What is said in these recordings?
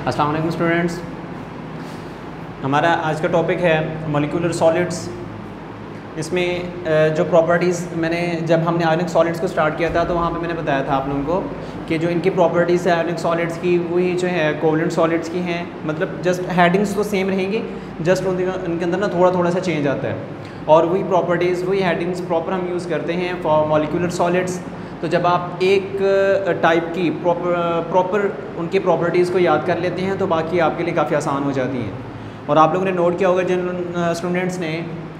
अस्सलाम वालेकुम स्टूडेंट्स। हमारा आज का टॉपिक है मॉलिक्यूलर सॉलिड्स। इसमें जो प्रॉपर्टीज़ मैंने जब हमने आयोनिक सॉलिड्स को स्टार्ट किया था तो वहाँ पे मैंने बताया था आप लोगों को कि जो इनकी प्रॉपर्टीज़ है आयोनिक सॉलिड्स की वही जो है कोवलेंट सॉलिड्स की हैं। मतलब जस्ट हेडिंग्स तो सेम रहेंगी, जस्ट उनके अंदर ना थोड़ा थोड़ा सा चेंज आता है और वही प्रॉपर्टीज़ वही हेडिंग्स प्रॉपर हम यूज़ करते हैं फॉर मॉलिक्यूलर सॉलिड्स। तो जब आप एक टाइप की प्रॉपर उनकी प्रॉपर्टीज़ को याद कर लेते हैं तो बाकी आपके लिए काफ़ी आसान हो जाती हैं। और आप लोगों ने नोट किया होगा जिन स्टूडेंट्स ने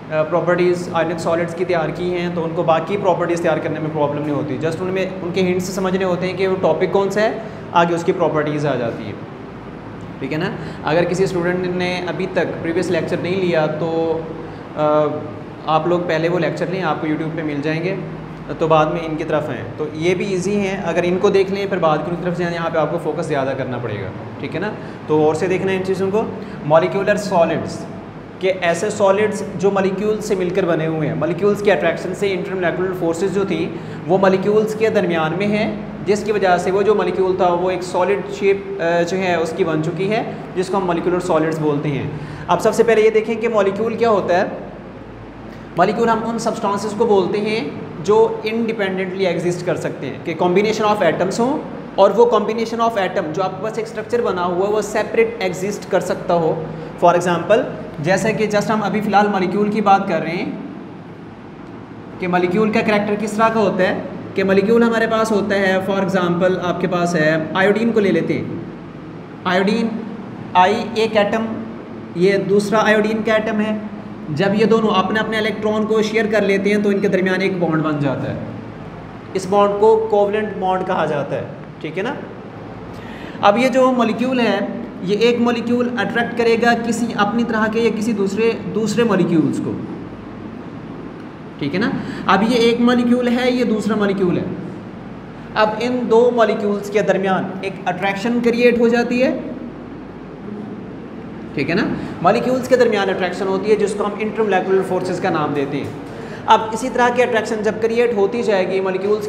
प्रॉपर्टीज़ आयोनिक सॉलिड्स की तैयार की हैं तो उनको बाकी प्रॉपर्टीज़ तैयार करने में प्रॉब्लम नहीं होती। जस्ट उनमें उनके हिंट से समझने होते हैं कि वो टॉपिक कौन सा है, आगे उसकी प्रॉपर्टीज़ आ जाती है। ठीक है ना। अगर किसी स्टूडेंट ने अभी तक प्रीवियस लेक्चर नहीं लिया तो आप लोग पहले वो लेक्चर लें, आपको यूट्यूब पे मिल जाएंगे, तो बाद में इनकी तरफ हैं तो ये भी इजी हैं। अगर इनको देख लें फिर बाद की तरफ जाए, यहाँ पे आपको फोकस ज़्यादा करना पड़ेगा। ठीक है ना। तो और से देखना है इन चीज़ों को। मॉलिक्यूलर सॉलिड्स के ऐसे सॉलिड्स जो मॉलिक्यूल्स से मिलकर बने हुए हैं। मॉलिक्यूल्स के अट्रैक्शन से इंटरमोलेकुलर फोर्सेस जो थी वो मॉलिक्यूल्स के दरमियान में है, जिसकी वजह से वो जो मॉलिक्यूल था वो एक सॉलिड शेप जो है उसकी बन चुकी है, जिसको हम मॉलिक्यूलर सॉलिड्स बोलते हैं। अब सबसे पहले ये देखें कि मॉलिक्यूल क्या होता है। मॉलिक्यूल हम उन सब्सटेंसेस को बोलते हैं जो इंडिपेंडेंटली एग्जिस्ट कर सकते हैं, कि कॉम्बिनेशन ऑफ एटम्स हों और वो कॉम्बिनेशन ऑफ एटम जो आपके पास एक स्ट्रक्चर बना हुआ है वो सेपरेट एग्जिस्ट कर सकता हो। फॉर एग्जांपल जैसे कि जस्ट हम अभी फ़िलहाल मॉलिक्यूल की बात कर रहे हैं कि मॉलिक्यूल का करैक्टर किस तरह का होता है कि मॉलिक्यूल हमारे पास होता है, फॉर एग्जांपल आपके पास है आयोडीन को ले लेते हैं। आयोडीन आई एक एटम, ये दूसरा आयोडीन का एटम है। जब ये दोनों अपने अपने इलेक्ट्रॉन को शेयर कर लेते हैं तो इनके दरमियान एक बॉन्ड बन जाता है। इस बॉन्ड को कोवलेंट बॉन्ड कहा जाता है। ठीक है ना। अब ये जो मॉलिक्यूल है ये एक मॉलिक्यूल अट्रैक्ट करेगा किसी अपनी तरह के या किसी दूसरे मॉलिक्यूल्स को। ठीक है ना। अब ये एक मॉलिक्यूल है, ये दूसरा मॉलिक्यूल है। अब इन दो मॉलिक्यूल्स के दरमियान एक अट्रैक्शन क्रिएट हो जाती है। ठीक है ना। मॉलिक्यूल्स के दरमियान अट्रैक्शन होती है जिसको हम इंटरमोलेकुलर फोर्सेस का नाम देते हैं। अब इसी तरह की अट्रैक्शन जब क्रिएट होती जाएगी मॉलिक्यूल्स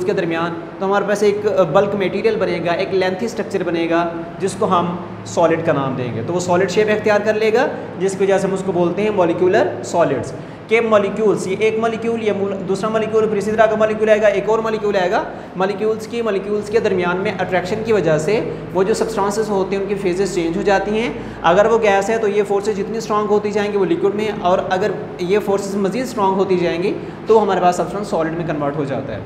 के दरमियान तो हमारे पास एक बल्क मटेरियल बनेगा, एक लेंथी स्ट्रक्चर बनेगा जिसको हम सॉलिड का नाम देंगे। तो वो सॉलिड शेप इख्तियार कर लेगा जिसकी वजह से हम उसको बोलते हैं मॉलिक्यूलर सॉलिड्स। के मॉलिक्यूल्स, ये एक मॉलिक्यूल, ये दूसरा मॉलिक्यूल, फिर इसी तरह का मॉलिक्यूल आएगा, एक और मॉलिक्यूल आएगा। मॉलिक्यूल्स के दरमियान में अट्रैक्शन की वजह से वो जो सब्सटेंसेस होते हैं उनकी फेजेस चेंज हो जाती हैं। अगर वो गैस है तो ये फोर्सेस जितनी स्ट्रांग होती जाएंगी वो लिक्विड में, और अगर ये फोर्सेस मज़ीद स्ट्रांग होती जाएंगी तो हमारे पास सब्सटेंस सॉलिड में कन्वर्ट हो जाता है।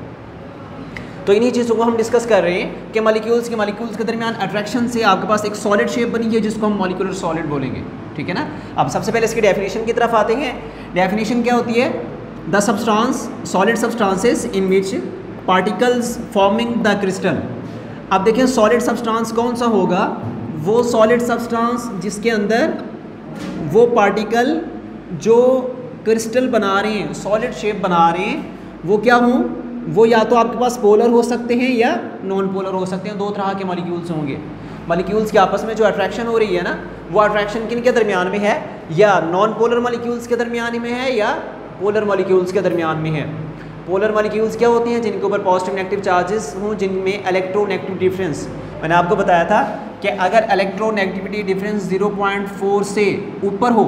तो इन्हीं चीज़ों को हम डिस्कस कर रहे हैं कि मॉलिक्यूल्स के दरमियान अट्रैक्शन से आपके पास एक सॉलिड शेप बनी है जिसको हम मॉलिक्यूलर सॉलिड बोलेंगे। ठीक है ना। अब सबसे पहले इसकी डेफिनेशन की तरफ आते हैं। डेफिनेशन क्या होती है? The substance solid substances in which particles forming the crystal. अब देखिए सॉलिड सब्सटेंस कौन सा होगा? वो सॉलिड सब्सटेंस जिसके अंदर वो पार्टिकल जो क्रिस्टल बना रहे हैं, सॉलिड शेप बना रहे हैं, वो क्या हों? वो या तो आपके पास पोलर हो सकते हैं या नॉन पोलर हो सकते हैं। दो तरह के मॉलिक्यूल्स होंगे। मॉलिक्यूल्स के आपस में जो अट्रैक्शन हो रही है ना, वो अट्रैक्शन किन के दरमियान में है? या नॉन पोलर मॉलिक्यूल्स के दरमियान में है या पोलर मॉलिक्यूल्स के दरमियान में है। पोलर मॉलिक्यूल्स क्या होती हैं? जिनके ऊपर पॉजिटिव नेगेटिव चार्जेस हों, जिनमें इलेक्ट्रोनेगेटिविटी डिफरेंस, मैंने आपको बताया था कि अगर इलेक्ट्रोनेगेटिविटी डिफरेंस 0.4 से ऊपर हो,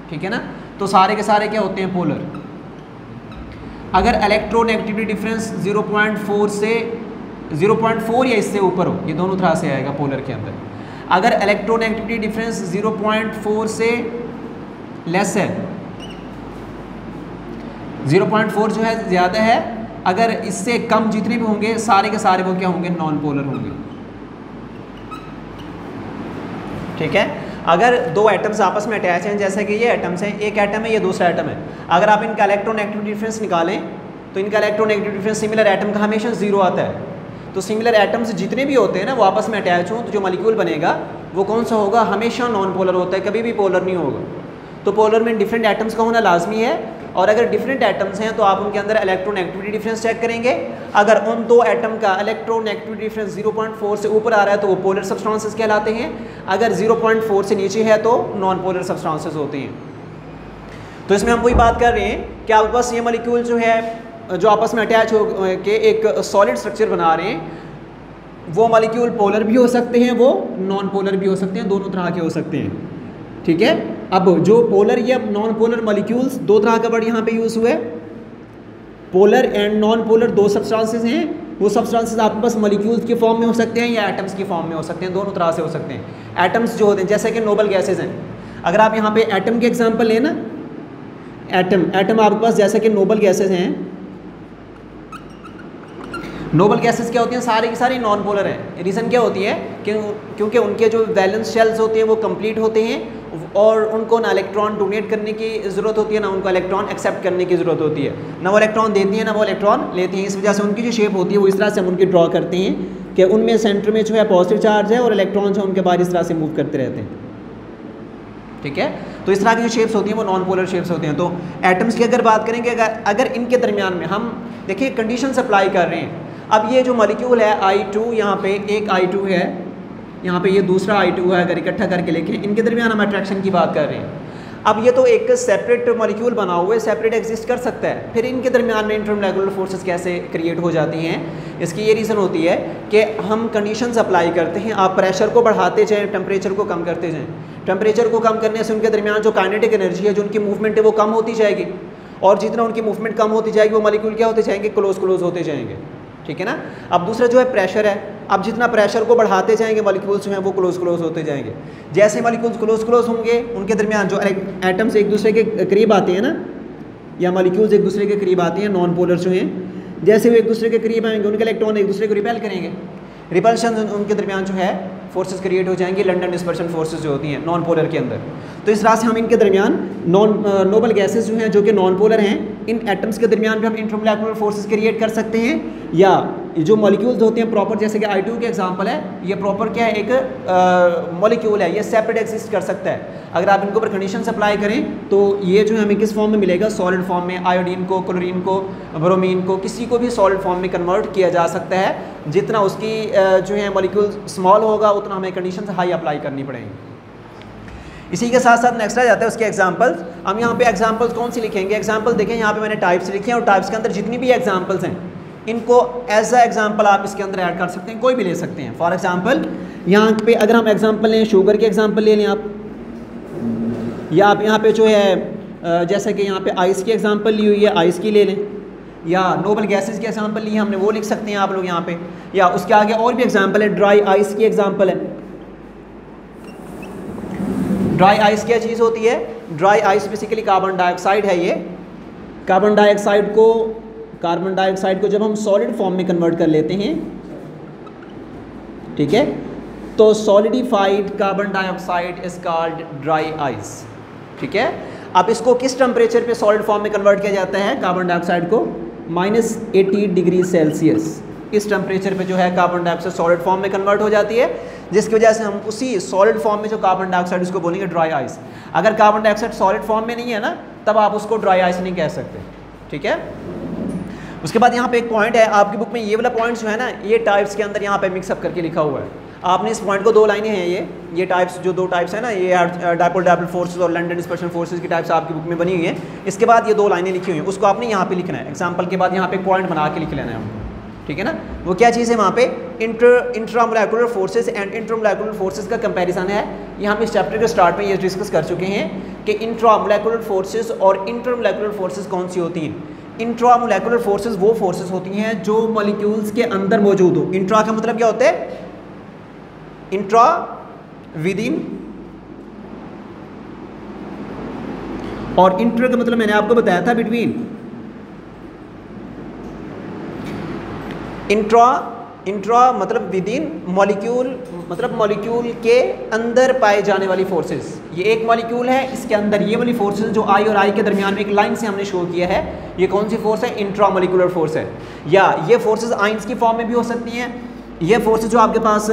ठीक है ना, तो सारे के सारे क्या होते हैं? पोलर। अगर इलेक्ट्रोनेगेटिविटी डिफरेंस 0.4 या इससे ऊपर हो, ये दोनों तरह से आएगा पोलर के अंदर। अगर इलेक्ट्रोनेगेटिविटी डिफरेंस 0.4 से लेस है, 0.4 जो है ज़्यादा है, अगर इससे कम जितने भी होंगे सारे के सारे वो क्या होंगे? नॉन पोलर होंगे। ठीक है। अगर दो एटम्स आपस में अटैच हैं, जैसे कि ये एटम्स हैं, एक एटम है ये दूसरा एटम है, अगर आप इनका इलेक्ट्रोनेगेटिविटी डिफरेंस निकालें तो इनका इलेक्ट्रोनेगेटिविटी डिफरेंस सिमिलर एटम का हमेशा 0 आता है। तो सिमिलर एटम्स जितने भी होते हैं ना वो आपस में अटैच हों तो जो मॉलिक्यूल बनेगा वो कौन सा होगा? हमेशा नॉन पोलर होता है, कभी भी पोलर नहीं होगा। तो पोलर में डिफरेंट एटम्स का होना लाजमी है, और अगर डिफरेंट एटम्स हैं तो आप उनके अंदर इलेक्ट्रोनेगेटिविटी डिफरेंस चेक करेंगे। अगर उन दो एटम का इलेक्ट्रोनेगेटिविटी डिफरेंस 0.4 से ऊपर आ रहा है तो वो पोलर सब्सटेंसेस कहलाते हैं। अगर 0.4 से नीचे है तो नॉन पोलर सब्सटेंसेस होते हैं। तो इसमें हम वही बात कर रहे हैं कि आपके पास ये मॉलिक्यूल जो है जो आपस में अटैच हो के एक सॉलिड स्ट्रक्चर बना रहे हैं, वो मॉलिक्यूल पोलर भी हो सकते हैं, वो नॉन पोलर भी हो सकते हैं, दोनों तरह के हो सकते हैं। ठीक है, अब जो पोलर या नॉन पोलर मॉलिक्यूल्स, दो तरह का वर्ड यहाँ पे यूज़ हुआ है, पोलर एंड नॉन पोलर दो सब्सटेंसेस हैं। वो सब्सटेंसेस आपके पास मॉलिक्यूल्स के फॉर्म में हो सकते हैं या एटम्स की फॉर्म में हो सकते हैं, दोनों तरह से हो सकते हैं। एटम्स जो होते हैं जैसे कि नोबल गैसेज हैं, अगर आप यहाँ पे एटम के एग्जांपल लें ना, एटम आपके पास जैसे कि नोबल गैसेज हैं, नोबल गैसेज क्या होती हैं, सारी की सारी नॉन पोलर हैं। रीज़न क्या होती है क्योंकि उनके जो वैलेंस शेल्स होते हैं वो कंप्लीट होते हैं और उनको ना इलेक्ट्रॉन डोनेट करने की ज़रूरत होती है, ना उनको इलेक्ट्रॉन एक्सेप्ट करने की ज़रूरत होती है, ना वो इलेक्ट्रॉन देती हैं ना वो इलेक्ट्रॉन लेती हैं। इस वजह से उनकी जो शेप होती है वो इस तरह से हम उनकी ड्रॉ करते हैं कि उनमें सेंटर में जो है पॉजिटिव चार्ज है और इलेक्ट्रॉन जो उनके बाहर इस तरह से मूव करते रहते हैं। ठीक है, तो इस तरह की जो शेप्स होती हैं वो नॉन पोलर शेप्स होती हैं। तो एटम्स की अगर बात करेंगे, अगर इनके दरमियान में हम देखिए कंडीशन अप्लाई कर रहे हैं, अब ये जो मॉलिक्यूल है I2, यहाँ पे एक I2 है, यहाँ पे ये दूसरा I2 है, अगर इकट्ठा करके लिखें, इनके दरमियान हम अट्रैक्शन की बात कर रहे हैं। अब ये तो एक सेपरेट मॉलिक्यूल बना हुआ है, सेपरेट एग्जिस्ट कर सकता है, फिर इनके दरमियान में इंटरमोलेकुलर फोर्सेस कैसे क्रिएट हो जाती हैं? इसकी ये रीज़न होती है कि हम कंडीशंस अप्लाई करते हैं। आप प्रेशर को बढ़ाते जाएँ, टेम्परेचर को कम करते जाएँ। टेम्परेचर को कम करने से उनके दरमियान जो काइनेटिक एनर्जी है, जो उनकी मूवमेंट है, वो कम होती जाएगी, और जितना उनकी मूवमेंट कम होती जाएगी वो मॉलिक्यूल क्या होते जाएंगे, क्लोज होते जाएंगे। ठीक है ना। अब दूसरा जो है प्रेशर है, अब जितना प्रेशर को बढ़ाते जाएंगे मॉलिक्यूल्स जो हैं वो क्लोज होते जाएंगे। जैसे मॉलिक्यूल्स क्लोज होंगे, उनके दरमियान जो एटम्स एक दूसरे के करीब आते हैं ना, या मॉलिक्यूल्स एक दूसरे के करीब आते हैं, नॉन पोलर जो हैं, जैसे वो एक दूसरे के करीब आएंगे उनके इलेक्ट्रॉन एक दूसरे को रिपेल करेंगे, रिपल्शन उनके दरमियान जो है फोर्सेस क्रिएट हो जाएंगी, लंडन डिस्पर्शन फोर्सेस जो होती हैं नॉन पोलर के अंदर। तो इस तरह से हम इनके दरमियान नोबल गैसेस जो हैं जो कि नॉन पोलर हैं, इन एटम्स के दरमियान भी हम इंटरमोलेकुलर फोर्सेस क्रिएट कर सकते हैं, या जो मॉलिक्यूल्स होते हैं प्रॉपर, जैसे कि I2 के एग्जांपल है, ये प्रॉपर क्या है, एक मॉलिक्यूल है, ये सेपरेट एग्जिस्ट कर सकता है। अगर आप इनके ऊपर कंडीशन अप्लाई करें तो ये जो है हमें किस फॉर्म में मिलेगा, सॉलिड फॉर्म में। आयोडीन को, क्लोरीन को, ब्रोमीन को, किसी को भी सॉलिड फॉर्म में कन्वर्ट किया जा सकता है। जितना उसकी जो है मॉलिक्यूल स्मॉल होगा उतना हमें कंडीशन हाई अप्लाई करनी पड़ेंगी। इसी के साथ साथ नेक्स्ट आ जाता है उसके एग्जांपल्स। हम यहाँ पे एग्जांपल्स कौन सी लिखेंगे, एग्जांपल देखें, यहाँ पे मैंने टाइप्स लिखे हैं और टाइप्स के अंदर जितनी भी एग्जांपल्स हैं इनको एज अ एग्जांपल आप इसके अंदर ऐड कर सकते हैं, कोई भी ले सकते हैं। फॉर एग्जांपल यहाँ पे अगर हम एग्जांपल लें, शुगर के एग्जांपल ले लें आप, या आप यहाँ पे जो है जैसे कि यहाँ पे आइस की एग्जांपल ली हुई है, आइस की ले लें, या नोबल गैसेस की एग्जांपल ली है हमने, वो लिख सकते हैं आप लोग यहाँ पे। या उसके आगे और भी एग्जांपल है, ड्राई आइस की एग्जांपल है। ड्राई आइस क्या चीज़ होती है, dry ice basically carbon dioxide है। ये कार्बन डाइऑक्साइड को जब हम सॉलिड फॉर्म में कन्वर्ट कर लेते हैं, ठीक है, तो solidified carbon dioxide is called dry ice. ठीक है, अब इसको किस टेम्परेचर पे सॉलिड फॉर्म में कन्वर्ट किया जाता है, कार्बन डाइऑक्साइड को -80 डिग्री सेल्सियस, इस टेम्परेचर पे जो है कार्बन डाइऑक्साइड सॉलिड फॉर्म में कन्वर्ट हो जाती है, जिसकी वजह से हम उसी सॉलिड फॉर्म में जो कार्बन डाइऑक्साइड उसको बोलेंगे ड्राई आइस। अगर कार्बन डाइऑक्साइड सॉलिड फॉर्म में नहीं है ना, तब आप उसको ड्राई आइस नहीं कह सकते। ठीक है, उसके बाद यहाँ पे एक पॉइंट है, आपकी बुक में ये वाला पॉइंट जो है ना, ये टाइप्स के अंदर यहाँ पे मिक्सअप करके लिखा हुआ है। आपने इस पॉइंट को दो लाइनें हैं, ये टाइप्स जो दो टाइप्स है ना, ये डायपोल फोर्सेस और लंडन डिस्पर्शन फोर्सेस की टाइप्स आपकी बुक में बनी हुई है। इसके बाद ये दो लाइनें लिखी हुई हैं, उसको आपने यहाँ पे लिखना है, एग्जांपल के बाद यहाँ पे पॉइंट बना के लिख लेना है हमको। ठीक है ना, वो क्या चीज़ है वहाँ पे, इंट्रामोलेकुलर फोर्सेस एंड इंटरमोलेकुलर फोर्सेस का कंपैरिजन है। ये हम इस चैप्टर के स्टार्ट में ये डिस्कस कर चुके हैं कि इंट्रामोलेकुलर फोर्सेस और इंटरमोलेकुलर फोर्सेस कौन सी होती हैं। इंट्रामोलेकुलर फोर्सेस वो फोर्सेस होती हैं जो मॉलिक्यूल्स के अंदर मौजूद हो। इंट्रा का मतलब क्या होता है, इंट्रा विद इन, और इंटर का मतलब मैंने आपको बताया था बिटवीन। इंट्रा मतलब विद इन, मॉलिक्यूल मतलब मॉलिक्यूल के अंदर पाए जाने वाली फोर्सेस। ये एक मॉलिक्यूल है, इसके अंदर ये वाली फोर्सेस जो आई और आई के दरमियान में एक लाइन से हमने शो किया है, ये कौन सी फोर्स है, इंट्रा मॉलिक्यूलर फोर्स है। या ये फोर्सेस आइंस की फॉर्म में भी हो सकती हैं। ये फोर्सेस जो आपके पास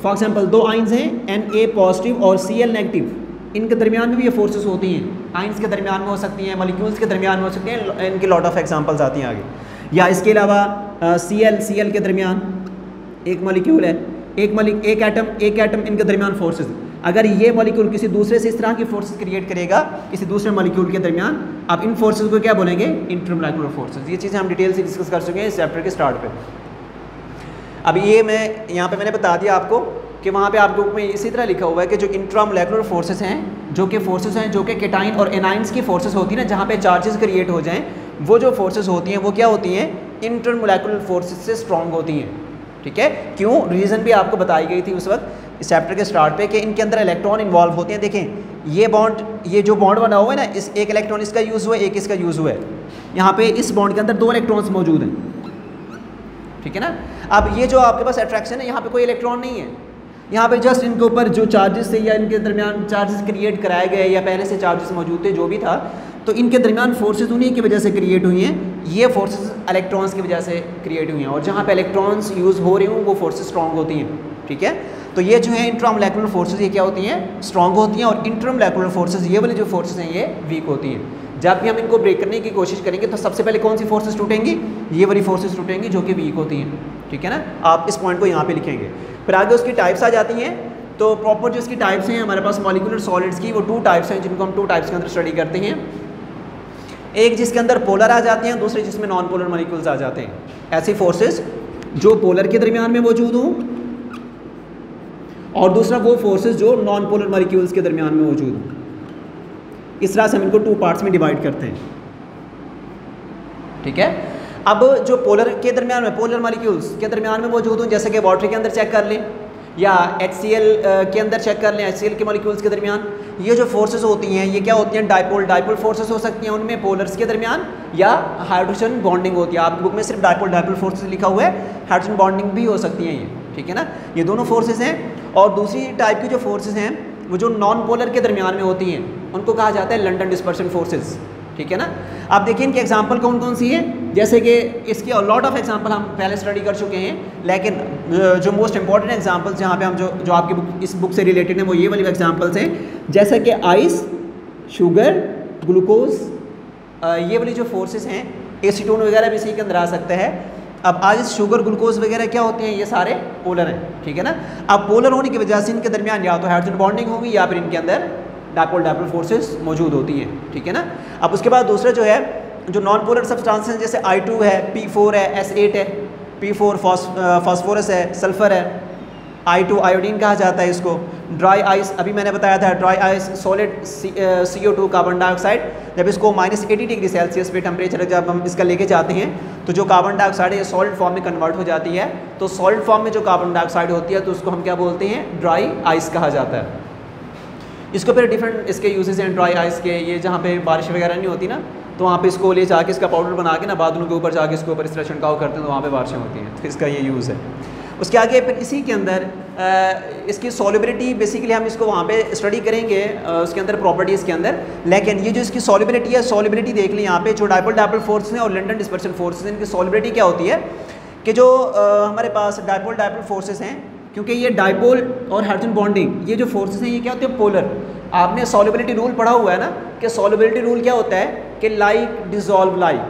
फॉर एग्जांपल दो आइंस हैं, Na पॉजिटिव और Cl नेगेटिव, इनके दरमियान में भी ये फोर्सेस होती हैं, आइंस के दरमियान में हो सकती हैं, मॉलिक्यूल्स के दरमियान में हो सकती हैं, इनकी लॉट ऑफ एग्जांपल्स आती हैं आगे। या इसके अलावा Cl के दरमियान एक मॉलिक्यूल है, एक एटम इनके दरमियान फोर्सेस। अगर ये मॉलिक्यूल किसी दूसरे से इस तरह की फोर्सेस क्रिएट करेगा किसी दूसरे मॉलिक्यूल के दरमियान, आप इन फोर्सेस को क्या बोलेंगे, इंटरमोलेकुलर फोर्सेस। ये चीज़ें हम डिटेल से डिस्कस कर चुके हैं इस चैप्टर के स्टार्ट पे। अब ये मैं यहाँ पे मैंने बता दिया आपको कि वहाँ पे आपके बुक में इसी तरह लिखा हुआ है कि जो इंट्रामोलेकुलर फोर्सेस हैं, जो कि फोर्सेस हैं जो कि केटाइन और एनाइंस की फोर्सेस होती हैं ना, जहाँ पे चार्जेस क्रिएट हो जाएं, वो जो फोर्सेस होती हैं वो क्या होती हैं, इंटरमोलेकुलर फोर्सेस से स्ट्रॉन्ग होती हैं। ठीक है, क्यों, रीज़न भी आपको बताई गई थी उस वक्त इस चैप्टर के स्टार्ट पे कि इनके अंदर इलेक्ट्रॉन इन्वॉल्व होते हैं। देखें ये बॉन्ड, ये जो बॉन्ड बना हुआ है ना, इस एक इलेक्ट्रॉन इसका यूज़ हुआ है, एक इसका यूज़ हुआ है। यहाँ पे इस बॉन्ड के अंदर 2 इलेक्ट्रॉन्स मौजूद हैं। ठीक है ना। अब ये जो आपके पास अट्रैक्शन है, यहाँ पे कोई इलेक्ट्रॉन नहीं है, यहाँ पे जस्ट इनके ऊपर जो चार्जेस थे या इनके दरमियान चार्जेस क्रिएट कराए गए या पहले से चार्जेस मौजूद थे, जो भी था, तो इनके दरमियान फोर्सेस उन्हीं की वजह से क्रिएट हुई हैं। ये फोर्सेस इलेक्ट्रॉन्स की वजह से क्रिएट हुई हैं, और जहाँ पे इलेक्ट्रॉन्स यूज़ हो रही हूँ वो फोर्सेस स्ट्रॉन्ग होती हैं। ठीक है, तो ये जो है इंट्रामोलेकुलर फोर्सेस, ये क्या होती हैं, स्ट्रॉन्ग होती हैं, और इंटरमोलेकुलर फोर्सेस, ये वाली जो फोर्सेस हैं, ये वीक होती हैं। जब भी हम इनको ब्रेक करने की कोशिश करेंगे तो सबसे पहले कौन सी फोर्सेस टूटेंगी, ये वाली फोर्सेस टूटेंगी जो कि वीक होती हैं। ठीक है ना, आप इस पॉइंट को यहाँ पे लिखेंगे। फिर आगे उसकी टाइप्स आ जाती हैं। तो प्रॉपर जो इसकी टाइप्स हैं हमारे पास मॉलिक्यूलर सॉलिड्स की, वो 2 टाइप्स हैं जिनको हम 2 टाइप्स के अंदर स्टडी करते हैं। एक जिसके अंदर पोलर आ जाते हैं, दूसरे जिसमें नॉन पोलर मॉलिक्यूल्स आ जाते हैं। ऐसी फोर्सेस जो पोलर के दरमियान में मौजूद हों, और दूसरा वो फोर्सेस जो नॉन पोलर मॉलिक्यूल्स के दरमियान में मौजूद हों। इस तरह से हम इनको 2 पार्ट्स में डिवाइड करते हैं। ठीक है, अब जो पोलर के दरमियान में, पोलर मॉलिक्यूल्स के दरमियान में मौजूद हों, जैसे कि वाटर के अंदर चेक कर लें या HCl के अंदर चेक कर लें, HCl के मॉलिक्यूल्स के दरमियान ये जो फोर्सेस होती हैं, ये क्या होती हैं, डाइपोल फोर्सेस हो सकती हैं उनमें पोलर्स के दरमियान, या हाइड्रोजन बॉन्डिंग होती है। आपकी बुक में सिर्फ डाइपोल फोर्सेस लिखा हुआ है, हाइड्रोजन बॉन्डिंग भी हो सकती हैं ये। ठीक है ना, ये दोनों फोर्सेस हैं। और दूसरी टाइप की जो फोर्सेस हैं वो जो नॉन पोलर के दरमियान में होती हैं, उनको कहा जाता है लंडन डिस्पर्शन फोर्सेस। ठीक है ना, आप देखिए इनके एग्जांपल कौन कौन सी है, जैसे कि इसकी लॉट ऑफ एग्जांपल हम पहले स्टडी कर चुके हैं, लेकिन जो मोस्ट इंपॉर्टेंट एग्जांपल्स जहाँ पे हम जो आपकी बुक, इस बुक से रिलेटेड हैं, वो ये वाली एग्जांपल्स हैं, जैसे कि आइस, शुगर, ग्लूकोज, ये वाली जो फोर्सेस हैं, एसीटोन वगैरह भी इसी के अंदर आ सकते हैं। अब आइस, शुगर, ग्लूकोज वगैरह क्या होते हैं, ये सारे पोलर हैं। ठीक है ना, अब पोलर होने की वजह से इनके दरमियान या तो हाइड्रोजन बॉन्डिंग होगी या फिर इनके अंदर डाइपोल फोर्सेस मौजूद होती हैं। ठीक है ना, अब उसके बाद दूसरा जो है, जो नॉन पोलर सब्सटेंस हैं, जैसे I2 है, P4 है, S8 है, P4 फास्फोरस है, सल्फर है, I2 आयोडीन कहा जाता है इसको। ड्राई आइस, अभी मैंने बताया था, dry ice solid CO2 carbon dioxide, जब इसको -80 डिग्री सेल्सियस पे टेम्परेचर जब हम इसका लेके जाते हैं तो जो कार्बन डाइऑक्साइड है ये सॉलिड फॉर्म में कन्वर्ट हो जाती है। तो सॉलिड फॉर्म में जो कार्बन डाइऑक्साइड होती है तो उसको हम क्या बोलते हैं, ड्राई आइस कहा जाता है। इसको फिर डिफरेंट इसके यूजेस हैं ड्राई आइस के, ये जहाँ पे बारिश वगैरह नहीं होती ना, तो वहाँ पे इसको ले जाके इसका पाउडर बना के ना बादलों के ऊपर जाके इसके ऊपर इस तरह छिड़काव करते हैं, तो वहाँ पे बारिशें होती हैं, तो इसका ये यूज़ है। उसके आगे फिर इसी के अंदर इसकी सॉल्युबिलिटी, बेसिकली हम इसको वहाँ पे स्टडी करेंगे उसके अंदर प्रॉपर्टीज़ के अंदर, लेकिन ये जो इसकी सॉल्युबिलिटी है, सॉल्युबिलिटी देख लें यहाँ पे, जो डाइपोल फोर्स हैं और लंडन डिस्पर्शन फोर्स हैं, इनकी सॉल्युबिलिटी क्या होती है कि जो हमारे पास डाइपोल फोर्सेस हैं, क्योंकि ये डाइपोल और हाइड्रोजन बॉन्डिंग, ये जो फोर्सेस हैं ये क्या होते हैं, पोलर। आपने सॉल्युबिलिटी रूल पढ़ा हुआ है ना, कि सॉल्युबिलिटी रूल क्या होता है कि लाइक डिसॉल्व लाइक,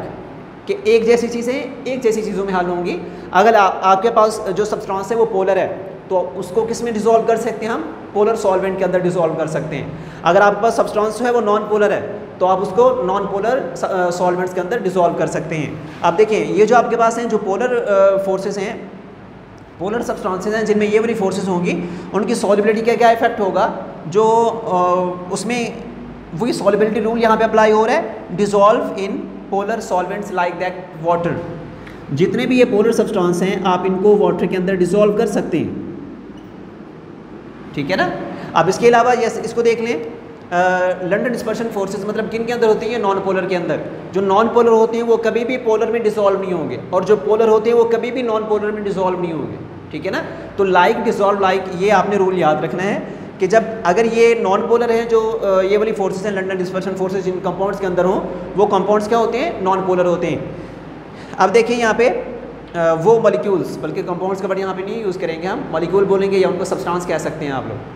कि एक जैसी चीज़ें एक जैसी चीज़ों में हल होंगी। अगर आपके पास जो सब्सटेंस है वो पोलर है तो उसको किस में डिसॉल्व कर सकते हैं हम, पोलर सॉल्वेंट के अंदर डिसॉल्व कर सकते हैं। अगर आपके पास सब्सटेंस है वो नॉन पोलर है तो आप उसको नॉन पोलर सॉल्वेंट्स के अंदर डिसॉल्व कर सकते हैं। अब देखें ये जो आपके पास हैं जो पोलर फोर्सेस हैं, पोलर सब्सटेंसेस हैं जिनमें ये वाली फोर्सेस होंगी, उनकी सॉल्युबिलिटी का क्या इफेक्ट होगा, जो उसमें वही सॉल्युबिलिटी रूल यहाँ पे अप्लाई हो रहा है, dissolve in polar solvents like that water. जितने भी ये पोलर सब्सटेंस हैं आप इनको वाटर के अंदर डिसॉल्व कर सकते हैं। ठीक है ना। अब इसके अलावा इसको देख लें, लंडन डिस्पर्शन फोर्सेस मतलब किन के अंदर होती हैं, नॉन पोलर के अंदर। जो नॉन पोलर होते हैं वो कभी भी पोलर में डिसॉल्व नहीं होंगे, और जो पोलर होते हैं वो कभी भी नॉन पोलर में डिसॉल्व नहीं होंगे। ठीक है ना। तो लाइक डिसॉल्व लाइक, ये आपने रूल याद रखना है कि जब अगर ये नॉन पोलर हैं, जो ये वाली फोर्सेस हैं लंडन डिस्पर्शन फोर्सेस जिन कंपाउंड्स के अंदर हों, वो कंपाउंड्स क्या होते हैं, नॉन पोलर होते हैं। अब देखिए यहाँ पे वो मॉलिक्यूल्स, बल्कि कंपाउंड्स का वर्ड यहाँ पे नहीं यूज़ करेंगे, हम मॉलिक्यूल बोलेंगे या उनको सब्सटेंस कह सकते हैं आप लोग।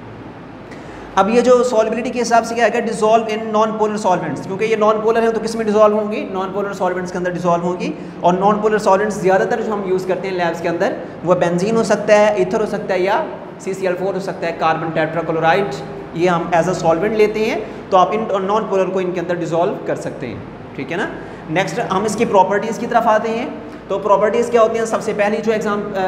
अब ये जो सॉल्युबिलिटी के हिसाब से क्या है, dissolve in non polar solvents, क्योंकि ये नॉन पोलर है तो किस में डिसॉल्व होंगी, नॉन पोलर सॉल्वेंट्स के अंदर डिसॉल्व होंगी। और नॉन पोलर सॉल्वेंट्स ज़्यादातर जो हम यूज़ करते हैं लैब्स के अंदर, वो बेंजीन हो सकता है, ईथर हो सकता है, या CCl4 हो सकता है, कार्बन टेट्राक्लोराइड, ये हम एज अ सॉल्वेंट लेते हैं। तो आप इन नॉन पोलर को इनके अंदर डिसॉल्व कर सकते हैं। ठीक है ना। नेक्स्ट हम इसकी प्रॉपर्टीज़ की तरफ आते हैं। तो प्रॉपर्टीज़ क्या होती हैं, सबसे पहली जो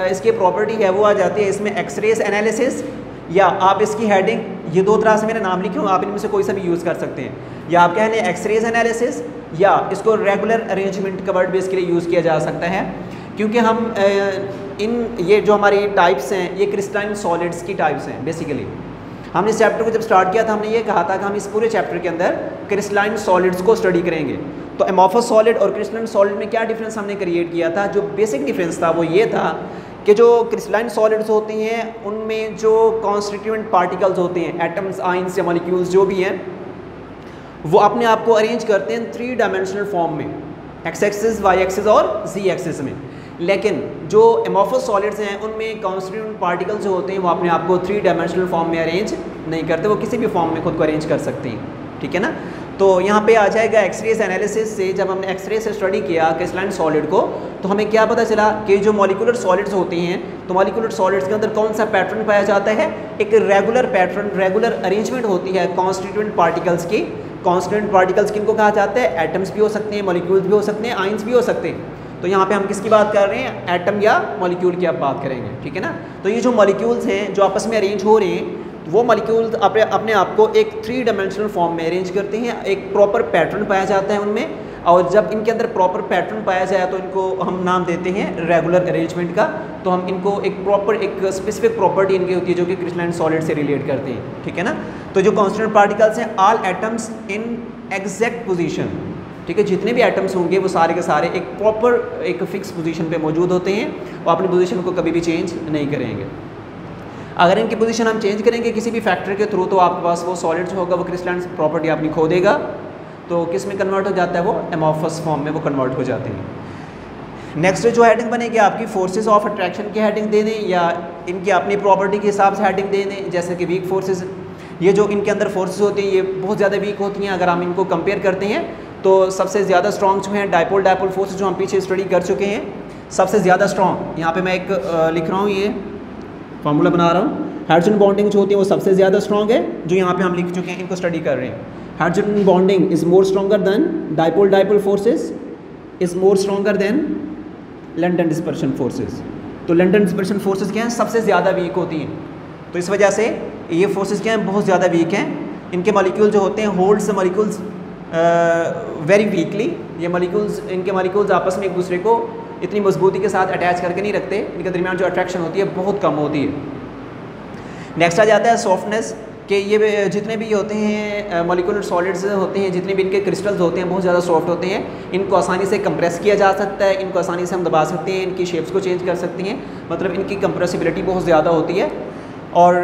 इसकी प्रॉपर्टी है वो आ जाती है इसमें एक्सरेज एनालिसिस, या आप इसकी हेडिंग, ये दो तरह से मैंने नाम लिखे हूँ, आप इनमें से कोई सा भी यूज़ कर सकते हैं, या आप कह लें एक्सरेज एनालिसिस, या इसको रेगुलर अरेंजमेंट का वर्ड भी इसके लिए यूज़ किया जा सकता है, क्योंकि हम ये जो हमारी टाइप्स हैं ये क्रिस्टलाइन सॉलिड्स की टाइप्स हैं। बेसिकली हमने इस चैप्टर को जब स्टार्ट किया था हमने ये कहा था कि हम इस पूरे चैप्टर के अंदर क्रिस्टलाइन सॉलिड्स को स्टडी करेंगे। तो एमॉर्फस सॉलिड और क्रिस्टलाइन सॉलिड में क्या डिफरेंस हमने क्रिएट किया था, जो बेसिक डिफरेंस था वो ये था कि जो क्रिस्टलाइन सॉलिड्स होती हैं उनमें जो कॉन्स्टिट्यूएंट पार्टिकल्स होते हैं, एटम्स, आइंस या मॉलिक्यूल्स जो भी हैं, वो अपने आप को अरेंज करते हैं 3 डायमेंशनल फॉर्म में, एक्स एक्सिस, वाई एक्सिस और जी एक्सिस में। लेकिन जो एमॉर्फस सॉलिड्स हैं उनमें कॉन्स्टिट्यूएंट पार्टिकल्स जो होते हैं वो अपने आप को 3 डायमेंशनल फॉर्म में अरेंज नहीं करते, वो किसी भी फॉर्म में खुद को अरेंज कर सकते हैं। ठीक है ना। तो यहाँ पे आ जाएगा एक्सरेज एनालिसिस से, जब हमने एक्सरे से स्टडी किया क्रिस्टलाइन सॉलिड को, तो हमें क्या पता चला कि जो मॉलिक्यूलर सॉलिड्स होती हैं, तो मॉलिक्यूलर सॉलिड्स के अंदर कौन सा पैटर्न पाया जाता है, एक रेगुलर पैटर्न, रेगुलर अरेंजमेंट होती है कॉन्स्टिट्यूएंट पार्टिकल्स की। कॉन्स्टिट्यूएंट पार्टिकल्स किनको कहा जाता है, एटम्स भी हो सकते हैं, मॉलिक्यूल्स भी हो सकते हैं, आइंस भी हो सकते हैं। तो यहाँ पे हम किसकी बात कर रहे हैं, एटम या मॉलिक्यूल की आप बात करेंगे। ठीक है ना। तो ये जो मॉलिक्यूल्स हैं जो आपस में अरेंज हो रहे हैं, वो मॉलिक्यूल्स अपने आप को एक 3 डायमेंशनल फॉर्म में अरेंज करते हैं, एक प्रॉपर पैटर्न पाया जाता है उनमें, और जब इनके अंदर प्रॉपर पैटर्न पाया जाए तो इनको हम नाम देते हैं रेगुलर अरेंजमेंट का। तो हम इनको एक प्रॉपर, एक स्पेसिफिक प्रॉपर्टी इनकी होती है जो कि क्रिस्टलाइन सॉलिड से रिलेट करते हैं। ठीक है ना। तो जो कॉन्स्टेंट पार्टिकल्स हैं, all atoms in exact position, ठीक है, जितने भी एटम्स होंगे वो सारे के सारे एक प्रॉपर, एक फिक्स पोजीशन पे मौजूद होते हैं, वो अपनी पोजीशन को कभी भी चेंज नहीं करेंगे। अगर इनकी पोजीशन हम चेंज करेंगे किसी भी फैक्टर के थ्रू, तो आपके पास वो सॉलिड जो होगा वो क्रिस्टलाइन प्रॉपर्टी अपनी खो देगा। तो किस में कन्वर्ट हो जाता है, वो एमॉर्फस फॉर्म में वो कन्वर्ट हो जाते हैं। नेक्स्ट जो हेडिंग बनेगी आपकी, फोर्सेज ऑफ अट्रैक्शन की हेडिंग दे दें, या इनकी अपनी प्रॉपर्टी के हिसाब से हेडिंग दे दें। जैसे कि वीक फोर्सेज, ये जो इनके अंदर फोर्सेज होती हैं ये बहुत ज़्यादा वीक होती हैं। अगर हम इनको कंपेयर करते हैं तो सबसे ज़्यादा स्ट्रॉन्ग जो हैं डायपोल फोर्सेज, जो हम पीछे स्टडी कर चुके हैं, सबसे ज़्यादा स्ट्रॉन्ग, यहाँ पे मैं एक लिख रहा हूँ, ये फार्मूला बना रहा हूँ, हाइड्रोजन बॉन्डिंग जो होती है वो सबसे ज़्यादा स्ट्रॉन्ग है, जो यहाँ पे हम लिख चुके हैं, इनको स्टडी कर रहे हैं। Hydrogen bonding is more stronger than dipole forces, is more stronger than London dispersion forces. तो लंडन डिस्पर्शन फोर्सेज क्या हैं, सबसे ज़्यादा वीक होती हैं। तो इस वजह से ये फोर्सेज क्या हैं, बहुत ज़्यादा वीक हैं। इनके मॉलिक्यूल जो होते हैं, होल्ड्स मॉलिक्यूल्स वेरी वीकली। ये मॉलिक्यूल्स, इनके मॉलिक्यूल्स आपस में एक दूसरे को इतनी मजबूती के साथ अटैच करके नहीं रखते, इनके दरमियान जो अट्रैक्शन होती है बहुत कम होती है। नेक्स्ट आ जाता है सॉफ्टनेस, कि ये जितने भी होते हैं मॉलिक्यूलर सॉलिड्स होते हैं, जितने भी इनके क्रिस्टल्स होते हैं बहुत ज़्यादा सॉफ्ट होते हैं। इनको आसानी से कंप्रेस किया जा सकता है, इनको आसानी से हम दबा सकते हैं, इनकी शेप्स को चेंज कर सकते हैं, मतलब इनकी कंप्रेसिबिलिटी बहुत ज़्यादा होती है। और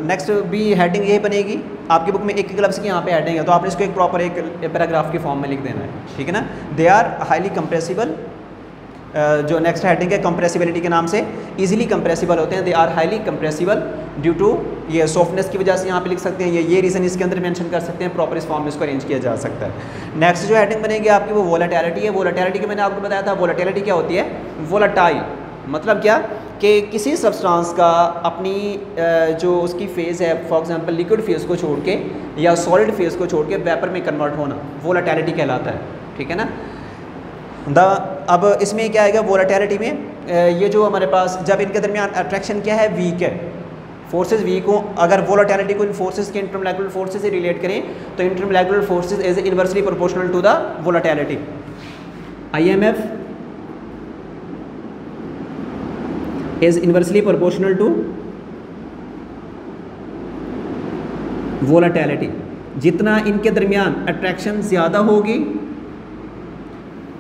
नेक्स्ट भी हेडिंग यही बनेगी आपकी बुक में, एक एक लफ्ज़ की यहाँ पे हेडिंग है, तो आपने इसको एक प्रॉपर एक पैराग्राफ के फॉर्म में लिख देना है। ठीक है ना। दे आर हाईली कंप्रेसिबल, जो नेक्स्ट हेडिंग है कंप्रेसिबिलिटी के नाम से, इजीली कंप्रेसिबल होते हैं। They are highly compressible due to, ये सॉफ्टनेस की वजह से यहाँ पे लिख सकते हैं, ये रीज़न इसके अंदर मेंशन कर सकते हैं, प्रॉपर इस फॉर्म में इसको अरेंज किया जा सकता है। नेक्स्ट जो हेडिंग बनेगी आपकी वो वोलेटिलिटी है। वोलेटिलिटी के मैंने आपको बताया था, वोलेटिलिटी क्या होती है, वोलेटाइल मतलब क्या, कि किसी सब्सटेंस का अपनी जो उसकी फेज़ है, फॉर एग्जांपल लिक्विड फेज़ को छोड़ के या सॉलिड फेज़ को छोड़ के वेपर में कन्वर्ट होना, वोलेटिलिटी कहलाता है। ठीक है ना। अब इसमें क्या आएगा वोलेटिलिटी में, ये जो हमारे पास जब इनके दरमियान अट्रैक्शन क्या है, वीक है, फोर्सेस वीक हो, अगर वोलेटिलिटी को इन फोर्सेस के इंटरमोलेकुलर फोर्सेस से रिलेट करें तो intermolecular forces is inversely proportional to the volatility. IMF is inversely proportional to volatility. जितना इनके दरमियान अट्रैक्शन ज़्यादा होगी,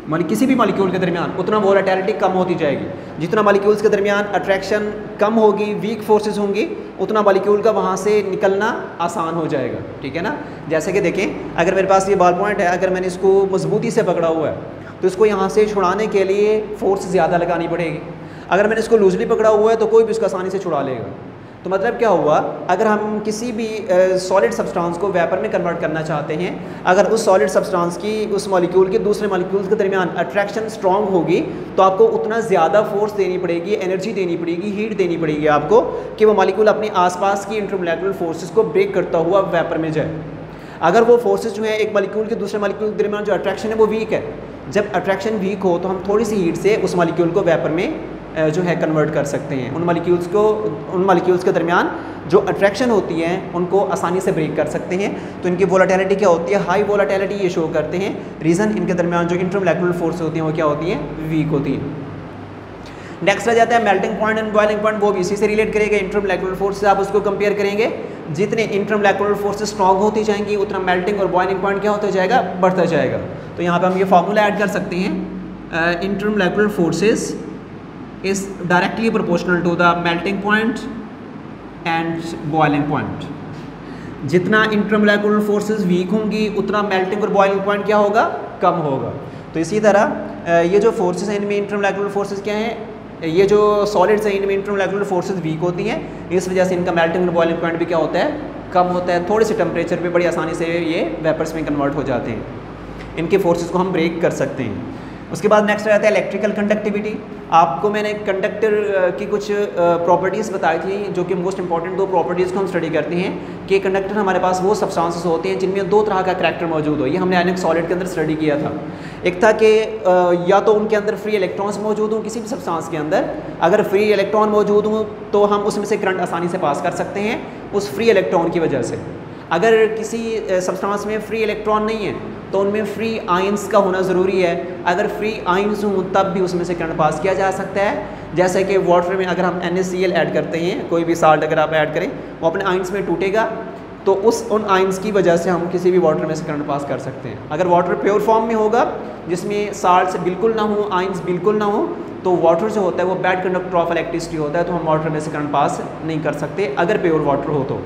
मतलब किसी भी मॉलिक्यूल के दरमियान, उतना वोलेटिलिटी कम होती जाएगी। जितना मॉलिक्यूल्स के दरमियान अट्रैक्शन कम होगी, वीक फोर्सेस होंगी, उतना मॉलिक्यूल का वहाँ से निकलना आसान हो जाएगा। ठीक है ना। जैसे कि देखें, अगर मेरे पास ये बॉल पॉइंट है, अगर मैंने इसको मजबूती से पकड़ा हुआ है तो इसको यहाँ से छुड़ाने के लिए फोर्स ज़्यादा लगानी पड़ेगी। अगर मैंने इसको लूजली पकड़ा हुआ है तो कोई भी इसको आसानी से छुड़ा लेगा। तो मतलब क्या हुआ, अगर हम किसी भी सॉलिड सब्सटेंस को वेपर में कन्वर्ट करना चाहते हैं, अगर उस सॉलिड सब्सटेंस की उस मॉलिक्यूल के दूसरे मॉलिक्यूल्स के दरमियान अट्रैक्शन स्ट्रॉन्ग होगी तो आपको उतना ज़्यादा फोर्स देनी पड़ेगी, एनर्जी देनी पड़ेगी, हीट देनी पड़ेगी आपको, कि वो मॉलिक्यूल अपने आसपास की इंटरमोलेकुलर फोर्सेस को ब्रेक करता हुआ वेपर में जाए। अगर वो फोर्सेस जो है एक मॉलिक्यूल के दूसरे मॉलिक्यूल के दरमियान जो अट्रैक्शन है वो वीक है, जब अट्रैक्शन वीक हो तो हम थोड़ी सी हीट से उस मॉलिक्यूल को वेपर में जो है कन्वर्ट कर सकते हैं। उन मॉलिक्यूल्स के दरमियान जो अट्रैक्शन होती है उनको आसानी से ब्रेक कर सकते हैं। तो इनकी वोलेटिलिटी क्या होती है, हाई वोलेटिलिटी ये शो करते हैं। रीज़न इनके दरमियान जो इंटरमोलेक्युलर फोर्स होती हैं वो क्या होती हैं, वीक होती हैं। नेक्स्ट आ जाता है melting point and boiling point, वो भी इसी से रिलेट करेगा। इंटरमोलेक्युलर फोर्स से आप उसको कंपेयर करेंगे, जितने इंटरमोलेक्युलर फोर्सेस स्ट्रॉन्ग होती जाएंगी उतना मेल्टिंग और बॉइलिंग पॉइंट क्या होता जाएगा, बढ़ता जाएगा। तो यहाँ पे हम ये फार्मूला ऐड कर सकते हैं, intermolecular forces is directly proportional to the melting point and boiling point. जितना इंटरमोलेक्युलर फोर्सेस वीक होंगी उतना मेल्टिंग और बॉइलिंग पॉइंट क्या होगा, कम होगा। तो इसी तरह ये जो फोर्सेस हैं इनमें इंटरमोलेक्युलर फोर्सेस क्या हैं, ये जो सॉलिड्स हैं इनमें इंटरमोलेक्युलर फोर्सेस वीक होती हैं, इस वजह से इनका मेल्टिंग और बॉइलिंग पॉइंट भी क्या होता है, कम होता है। थोड़े से टेम्परेचर पे बड़ी आसानी से ये वेपर्स में कन्वर्ट हो जाते हैं। इनके फोर्सेस को हम ब्रेक कर सकते हैं। उसके बाद नेक्स्ट रहता है इलेक्ट्रिकल कंडक्टिविटी। आपको मैंने कंडक्टर की कुछ प्रॉपर्टीज़ बताई थी, जो कि मोस्ट इंपॉर्टेंट दो प्रॉपर्टीज़ को हम स्टडी करते हैं कि कंडक्टर हमारे पास वो सब्सटेंसेस होते हैं जिनमें दो तरह का करैक्टर मौजूद हो। ये हमने आयनिक सॉलिड के अंदर स्टडी किया था। एक था कि या तो उनके अंदर फ्री इलेक्ट्रॉन्स मौजूद हों, किसी भी सब्सटेंस के अंदर अगर फ्री इलेक्ट्रॉन मौजूद हों तो हम उसमें से करंट आसानी से पास कर सकते हैं उस फ्री इलेक्ट्रॉन की वजह से। अगर किसी सब्सटेंस में फ्री इलेक्ट्रॉन नहीं है तो उनमें फ्री आयंस का होना ज़रूरी है। अगर फ्री आयंस हों तब भी उसमें से करंट पास किया जा सकता है। जैसे कि वाटर में अगर हम NaCl ऐड करते हैं, कोई भी साल्ट अगर आप ऐड करें वो अपने आयंस में टूटेगा तो उन आयंस की वजह से हम किसी भी वाटर में से करंट पास कर सकते हैं। अगर वाटर प्योर फॉर्म में होगा जिसमें साल्ट बिल्कुल ना हो, आयंस बिल्कुल ना हो, तो वाटर जो होता है वो बैड कंडक्टर ऑफ इलेक्ट्रिसिटी होता है, तो हम वाटर में से करंट पास नहीं कर सकते अगर प्योर वाटर हो तो।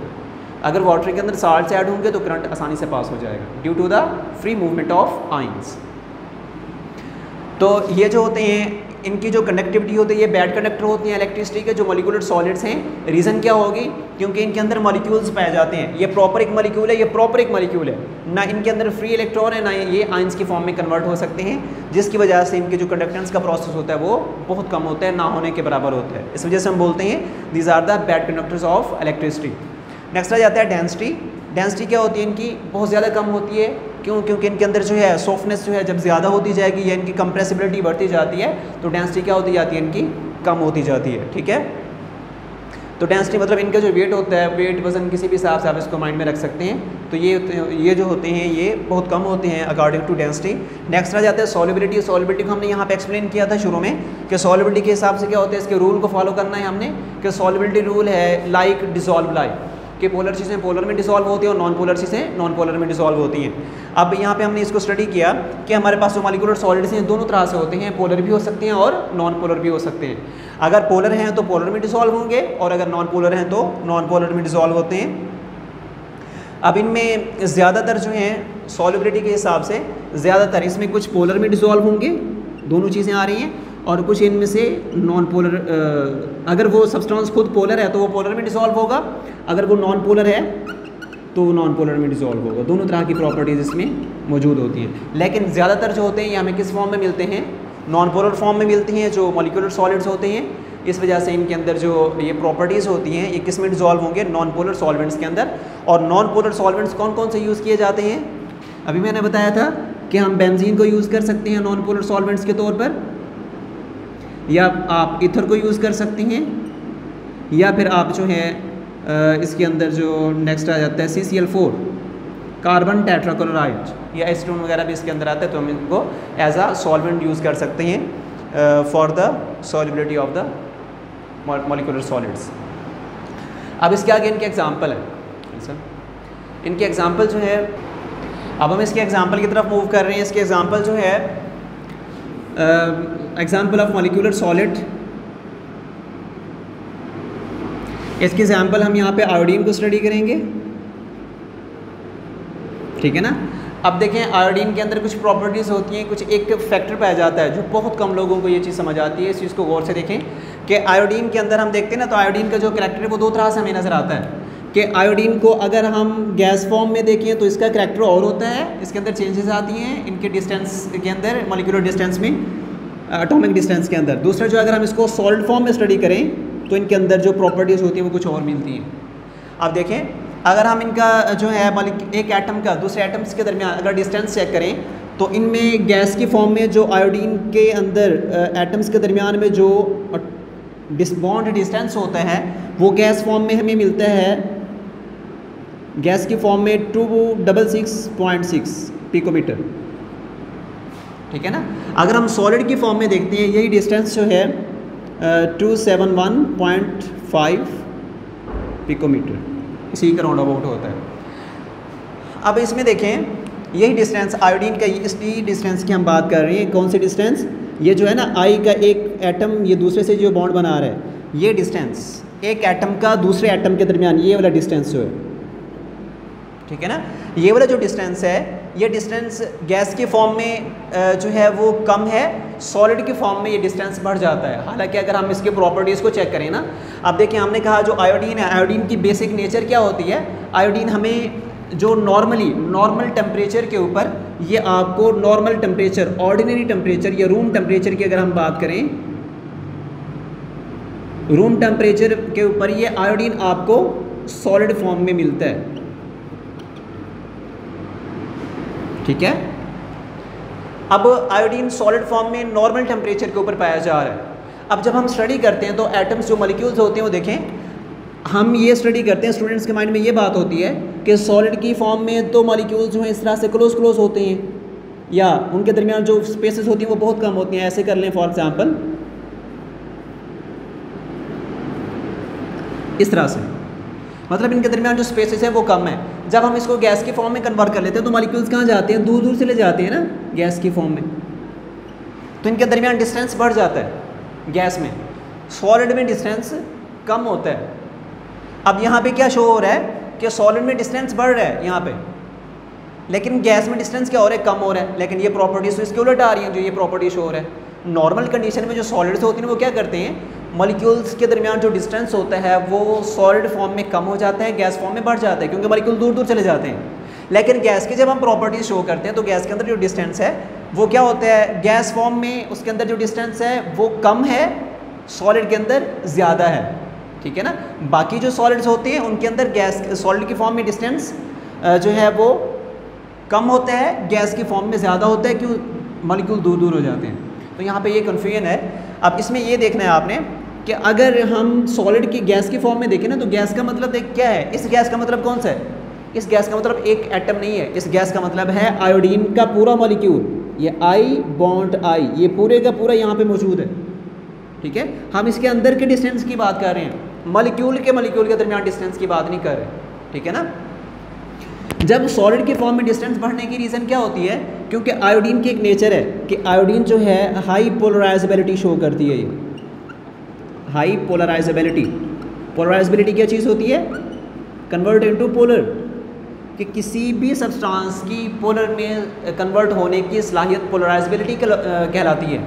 अगर वाटर के अंदर साल्ट्स ऐड होंगे तो करंट आसानी से पास हो जाएगा due to the free movement of ions. तो ये जो होते हैं इनकी जो कंडक्टिविटी होती है ये बैड कंडक्टर होती हैं इलेक्ट्रिसिटी के, जो मॉलिक्यूलर सॉलिड्स हैं। रीज़न क्या होगी, क्योंकि इनके अंदर मॉलिक्यूल्स पाए जाते हैं। ये प्रॉपर एक मॉलिक्यूल है, ये प्रॉपर एक मॉलिक्यूल है, ना इनके अंदर फ्री इलेक्ट्रॉन है ना ये आयंस की फॉर्म में कन्वर्ट हो सकते हैं, जिसकी वजह से इनके जो कंडक्टेंस का प्रोसेस होता है वो बहुत कम होता है, ना होने के बराबर होता है। इस वजह से हम बोलते हैं these are the bad conductors of electricity. Next आ जाता है डेंसिटी। डेंसिटी क्या होती है इनकी, बहुत ज़्यादा कम होती है। क्यों, क्योंकि इनके अंदर जो है सॉफ्टनेस जो है जब ज़्यादा होती जाएगी या इनकी कंप्रेसिबिलिटी बढ़ती जाती है तो डेंसिटी क्या होती जाती है, इनकी कम होती जाती है। ठीक है, तो डेंसिटी मतलब इनका जो वेट होता है, वेट वजन किसी भी हिसाब से आप इसको माइंड में रख सकते हैं। तो ये जो होते हैं ये बहुत कम होते हैं अकॉर्डिंग टू डेंसिटी। नेक्स्ट आ जाता है सॉल्युबिलिटी। सॉल्युबिलिटी को हमने यहाँ पे एक्सप्लेन किया था शुरू में कि सॉल्युबिलिटी के हिसाब से क्या होता है, इसके रूल को फॉलो करना है हमने कि सॉल्युबिलिटी रूल है लाइक डिसॉल्व लाइक, कि पोलर चीज़ें पोलर में डिसॉल्व होती हैं और नॉन पोलर चीज़ें नॉन पोलर में डिसॉल्व होती हैं। अब यहाँ पे हमने इसको स्टडी किया कि हमारे पास जो मॉलिक्यूलर सॉलिड्स हैं दोनों तरह से होते हैं, पोलर भी हो सकते हैं और नॉन पोलर भी हो सकते हैं। अगर पोलर हैं तो पोलर में डिसॉल्व होंगे और अगर नॉन पोलर हैं तो नॉन पोलर में डिसॉल्व होते हैं। अब इनमें ज़्यादातर जो हैं सॉल्युबिलिटी के हिसाब से ज़्यादातर इसमें कुछ पोलर में डिसॉल्व होंगे, दोनों चीज़ें आ रही हैं, और कुछ इनमें से नॉन पोलर। अगर वो सब्सटेंस खुद पोलर है तो वो पोलर में डिसॉल्व होगा, अगर वो नॉन पोलर है तो वो नॉन पोलर में डिसॉल्व होगा। दोनों तरह की प्रॉपर्टीज़ इसमें मौजूद होती हैं। लेकिन ज़्यादातर जो होते हैं ये हमें किस फॉर्म में मिलते हैं, नॉन पोलर फॉर्म में मिलती हैं जो मॉलिक्यूलर सॉलिड्स होते हैं। इस वजह से इनके अंदर जो ये प्रॉपर्टीज़ होती हैं ये किस में डिसॉल्व होंगे, नॉन पोलर सॉल्वेंट्स के अंदर। और नॉन पोलर सॉल्वेंट्स कौन कौन से यूज़ किए जाते हैं, अभी मैंने बताया था कि हम बेंजीन को यूज़ कर सकते हैं नॉन पोलर सॉल्वेंट्स के तौर पर, या आप ईथर को यूज़ कर सकते हैं, या फिर आप जो है इसके अंदर जो नेक्स्ट आ जाता है CCl4 कार्बन टेट्राक्लोराइड या एसीटोन वगैरह भी इसके अंदर आता है, तो हम इनको एज आ सॉल्वेंट यूज़ कर सकते हैं for the solubility of the molecular solids. अब इसके आगे इनके एग्जांपल है। इनके एग्जांपल जो है, अब हम इसके एग्जांपल की तरफ मूव कर रहे हैं। इसके एग्जांपल जो है एग्जांपल ऑफ मॉलिक्यूलर सॉलिड। इसके एग्जांपल हम यहाँ पे आयोडीन को स्टडी करेंगे, ठीक है ना। अब देखें आयोडीन के अंदर कुछ प्रॉपर्टीज़ होती हैं, कुछ एक फैक्टर पाया जाता है जो बहुत कम लोगों को ये चीज़ समझ आती है। इस चीज़ को गौर से देखें कि आयोडीन के अंदर हम देखते हैं ना, तो आयोडीन का जो करैक्टर है वो दो तरह से हमें नज़र आता है कि आयोडीन को अगर हम गैस फॉर्म में देखें तो इसका करैक्टर और होता है, इसके अंदर चेंजेस आती हैं इनके डिस्टेंस के अंदर, मॉलिक्यूलर डिस्टेंस में, एटॉमिक डिस्टेंस के अंदर। दूसरा जो अगर हम इसको सॉलिड फॉर्म में स्टडी करें तो इनके अंदर जो प्रॉपर्टीज़ होती हैं वो कुछ और मिलती हैं। अब देखें अगर हम इनका जो है एक एटम का दूसरे एटम्स के दरमियान अगर डिस्टेंस चेक करें तो इनमें गैस की फॉर्म में जो आयोडीन के अंदर एटम्स के दरमियान में जो बॉन्ड डिस्टेंस होता है वो गैस फॉर्म में हमें मिलता है, गैस की फॉर्म में 266.6 पिकोमीटर, ठीक है ना। अगर हम सॉलिड की फॉर्म में देखते हैं यही डिस्टेंस जो है 271.5 पिकोमीटर, इसी का राउंड अबाउट होता है। अब इसमें देखें यही डिस्टेंस आयोडीन का, इसी डिस्टेंस की हम बात कर रहे हैं। कौन सी डिस्टेंस? ये जो है ना आई का एक एटम ये दूसरे से जो बॉन्ड बना रहा है, ये डिस्टेंस एक एटम का दूसरे एटम के दरमियान, ये वाला डिस्टेंस जो है, ठीक है ना। ये वाला जो डिस्टेंस है, ये डिस्टेंस गैस की फॉर्म में जो है वो कम है, सॉलिड की फॉर्म में ये डिस्टेंस बढ़ जाता है। हालांकि अगर हम इसके प्रॉपर्टीज़ को चेक करें ना, अब देखिए हमने कहा जो आयोडीन है, आयोडीन की बेसिक नेचर क्या होती है? आयोडीन हमें जो नॉर्मल टेम्परेचर के ऊपर, ये आपको नॉर्मल टेम्परेचर, ऑर्डिनरी टेम्परेचर या रूम टेम्परेचर की अगर हम बात करें, रूम टेम्परेचर के ऊपर ये आयोडीन आपको सॉलिड फॉर्म में मिलता है, ठीक है। अब आयोडीन सॉलिड फॉर्म में नॉर्मल टेम्परेचर के ऊपर पाया जा रहा है। अब जब हम स्टडी करते हैं तो एटम्स जो मॉलिक्यूल्स होते हैं वो देखें, हम ये स्टडी करते हैं, स्टूडेंट्स के माइंड में ये बात होती है कि सॉलिड की फॉर्म में तो मॉलिक्यूल्स जो हैं इस तरह से क्लोज होते हैं, या उनके दरमियान जो स्पेसेस होती हैं वो बहुत कम होती हैं। ऐसे कर लें फॉर एग्जांपल, इस तरह से, मतलब इनके दरमियान जो स्पेसेस है वो कम है। जब हम इसको गैस की फॉर्म में कन्वर्ट कर लेते हैं तो मॉलिक्यूल्स कहाँ जाते हैं? दूर दूर से ले जाते हैं ना गैस की फॉर्म में, तो इनके दरमियान डिस्टेंस बढ़ जाता है गैस में, सॉलिड में डिस्टेंस कम होता है। अब यहाँ पे क्या शो हो रहा है कि सॉलिड में डिस्टेंस बढ़ रहा है यहाँ पे, लेकिन गैस में डिस्टेंस क्या हो रहा है? कम हो रहा है। लेकिन ये प्रॉपर्टीज तो इसके उलट आ रही हैं, जो ये प्रॉपर्टी शो हो रहा है। नॉर्मल कंडीशन में जो सॉलिड्स होती हैं वो क्या करते हैं, मॉलिक्यूल्स के दरमियान जो डिस्टेंस होता है वो सॉलिड फॉर्म में कम हो जाता है, गैस फॉर्म में बढ़ जाता है, क्योंकि मॉलिक्यूल दूर दूर चले जाते हैं। लेकिन गैस की जब हम प्रॉपर्टीज शो करते हैं तो गैस के अंदर जो डिस्टेंस है वो क्या होता है, गैस फॉर्म में उसके अंदर जो डिस्टेंस है वो कम है, सॉलिड के अंदर ज़्यादा है, ठीक है ना। बाकी जो सॉलिड्स होते हैं उनके अंदर गैस सॉलिड की फॉर्म में डिस्टेंस जो है वो कम होता है, गैस की फॉर्म में ज़्यादा होता है, क्यों? मॉलिक्यूल दूर दूर हो जाते हैं। तो यहाँ पे ये कन्फ्यूजन है। अब इसमें ये देखना है आपने कि अगर हम सॉलिड की गैस की फॉर्म में देखें ना, तो गैस का मतलब क्या है? इस गैस का मतलब कौन सा है? इस गैस का मतलब एक एटम नहीं है, इस गैस का मतलब है आयोडीन का पूरा मॉलिक्यूल। ये आई बॉन्ड आई, ये पूरे का पूरा यहाँ पे मौजूद है, ठीक है। हम इसके अंदर के डिस्टेंस की बात कर रहे हैं, मॉलिक्यूल के दरमियान डिस्टेंस की बात नहीं कर रहे, ठीक है ना। जब सॉलिड की फॉर्म में डिस्टेंस बढ़ने की रीज़न क्या होती है? क्योंकि आयोडीन की एक नेचर है कि आयोडीन जो है हाई पोलराइजेबिलिटी शो करती है। ये हाई पोलराइजेबिलिटी, पोलराइजेबिलिटी क्या चीज़ होती है? कन्वर्ट इनटू पोलर, कि किसी भी सब्सटेंस की पोलर में कन्वर्ट होने की सलाहियत पोलराइजेबिलिटी कहलाती है।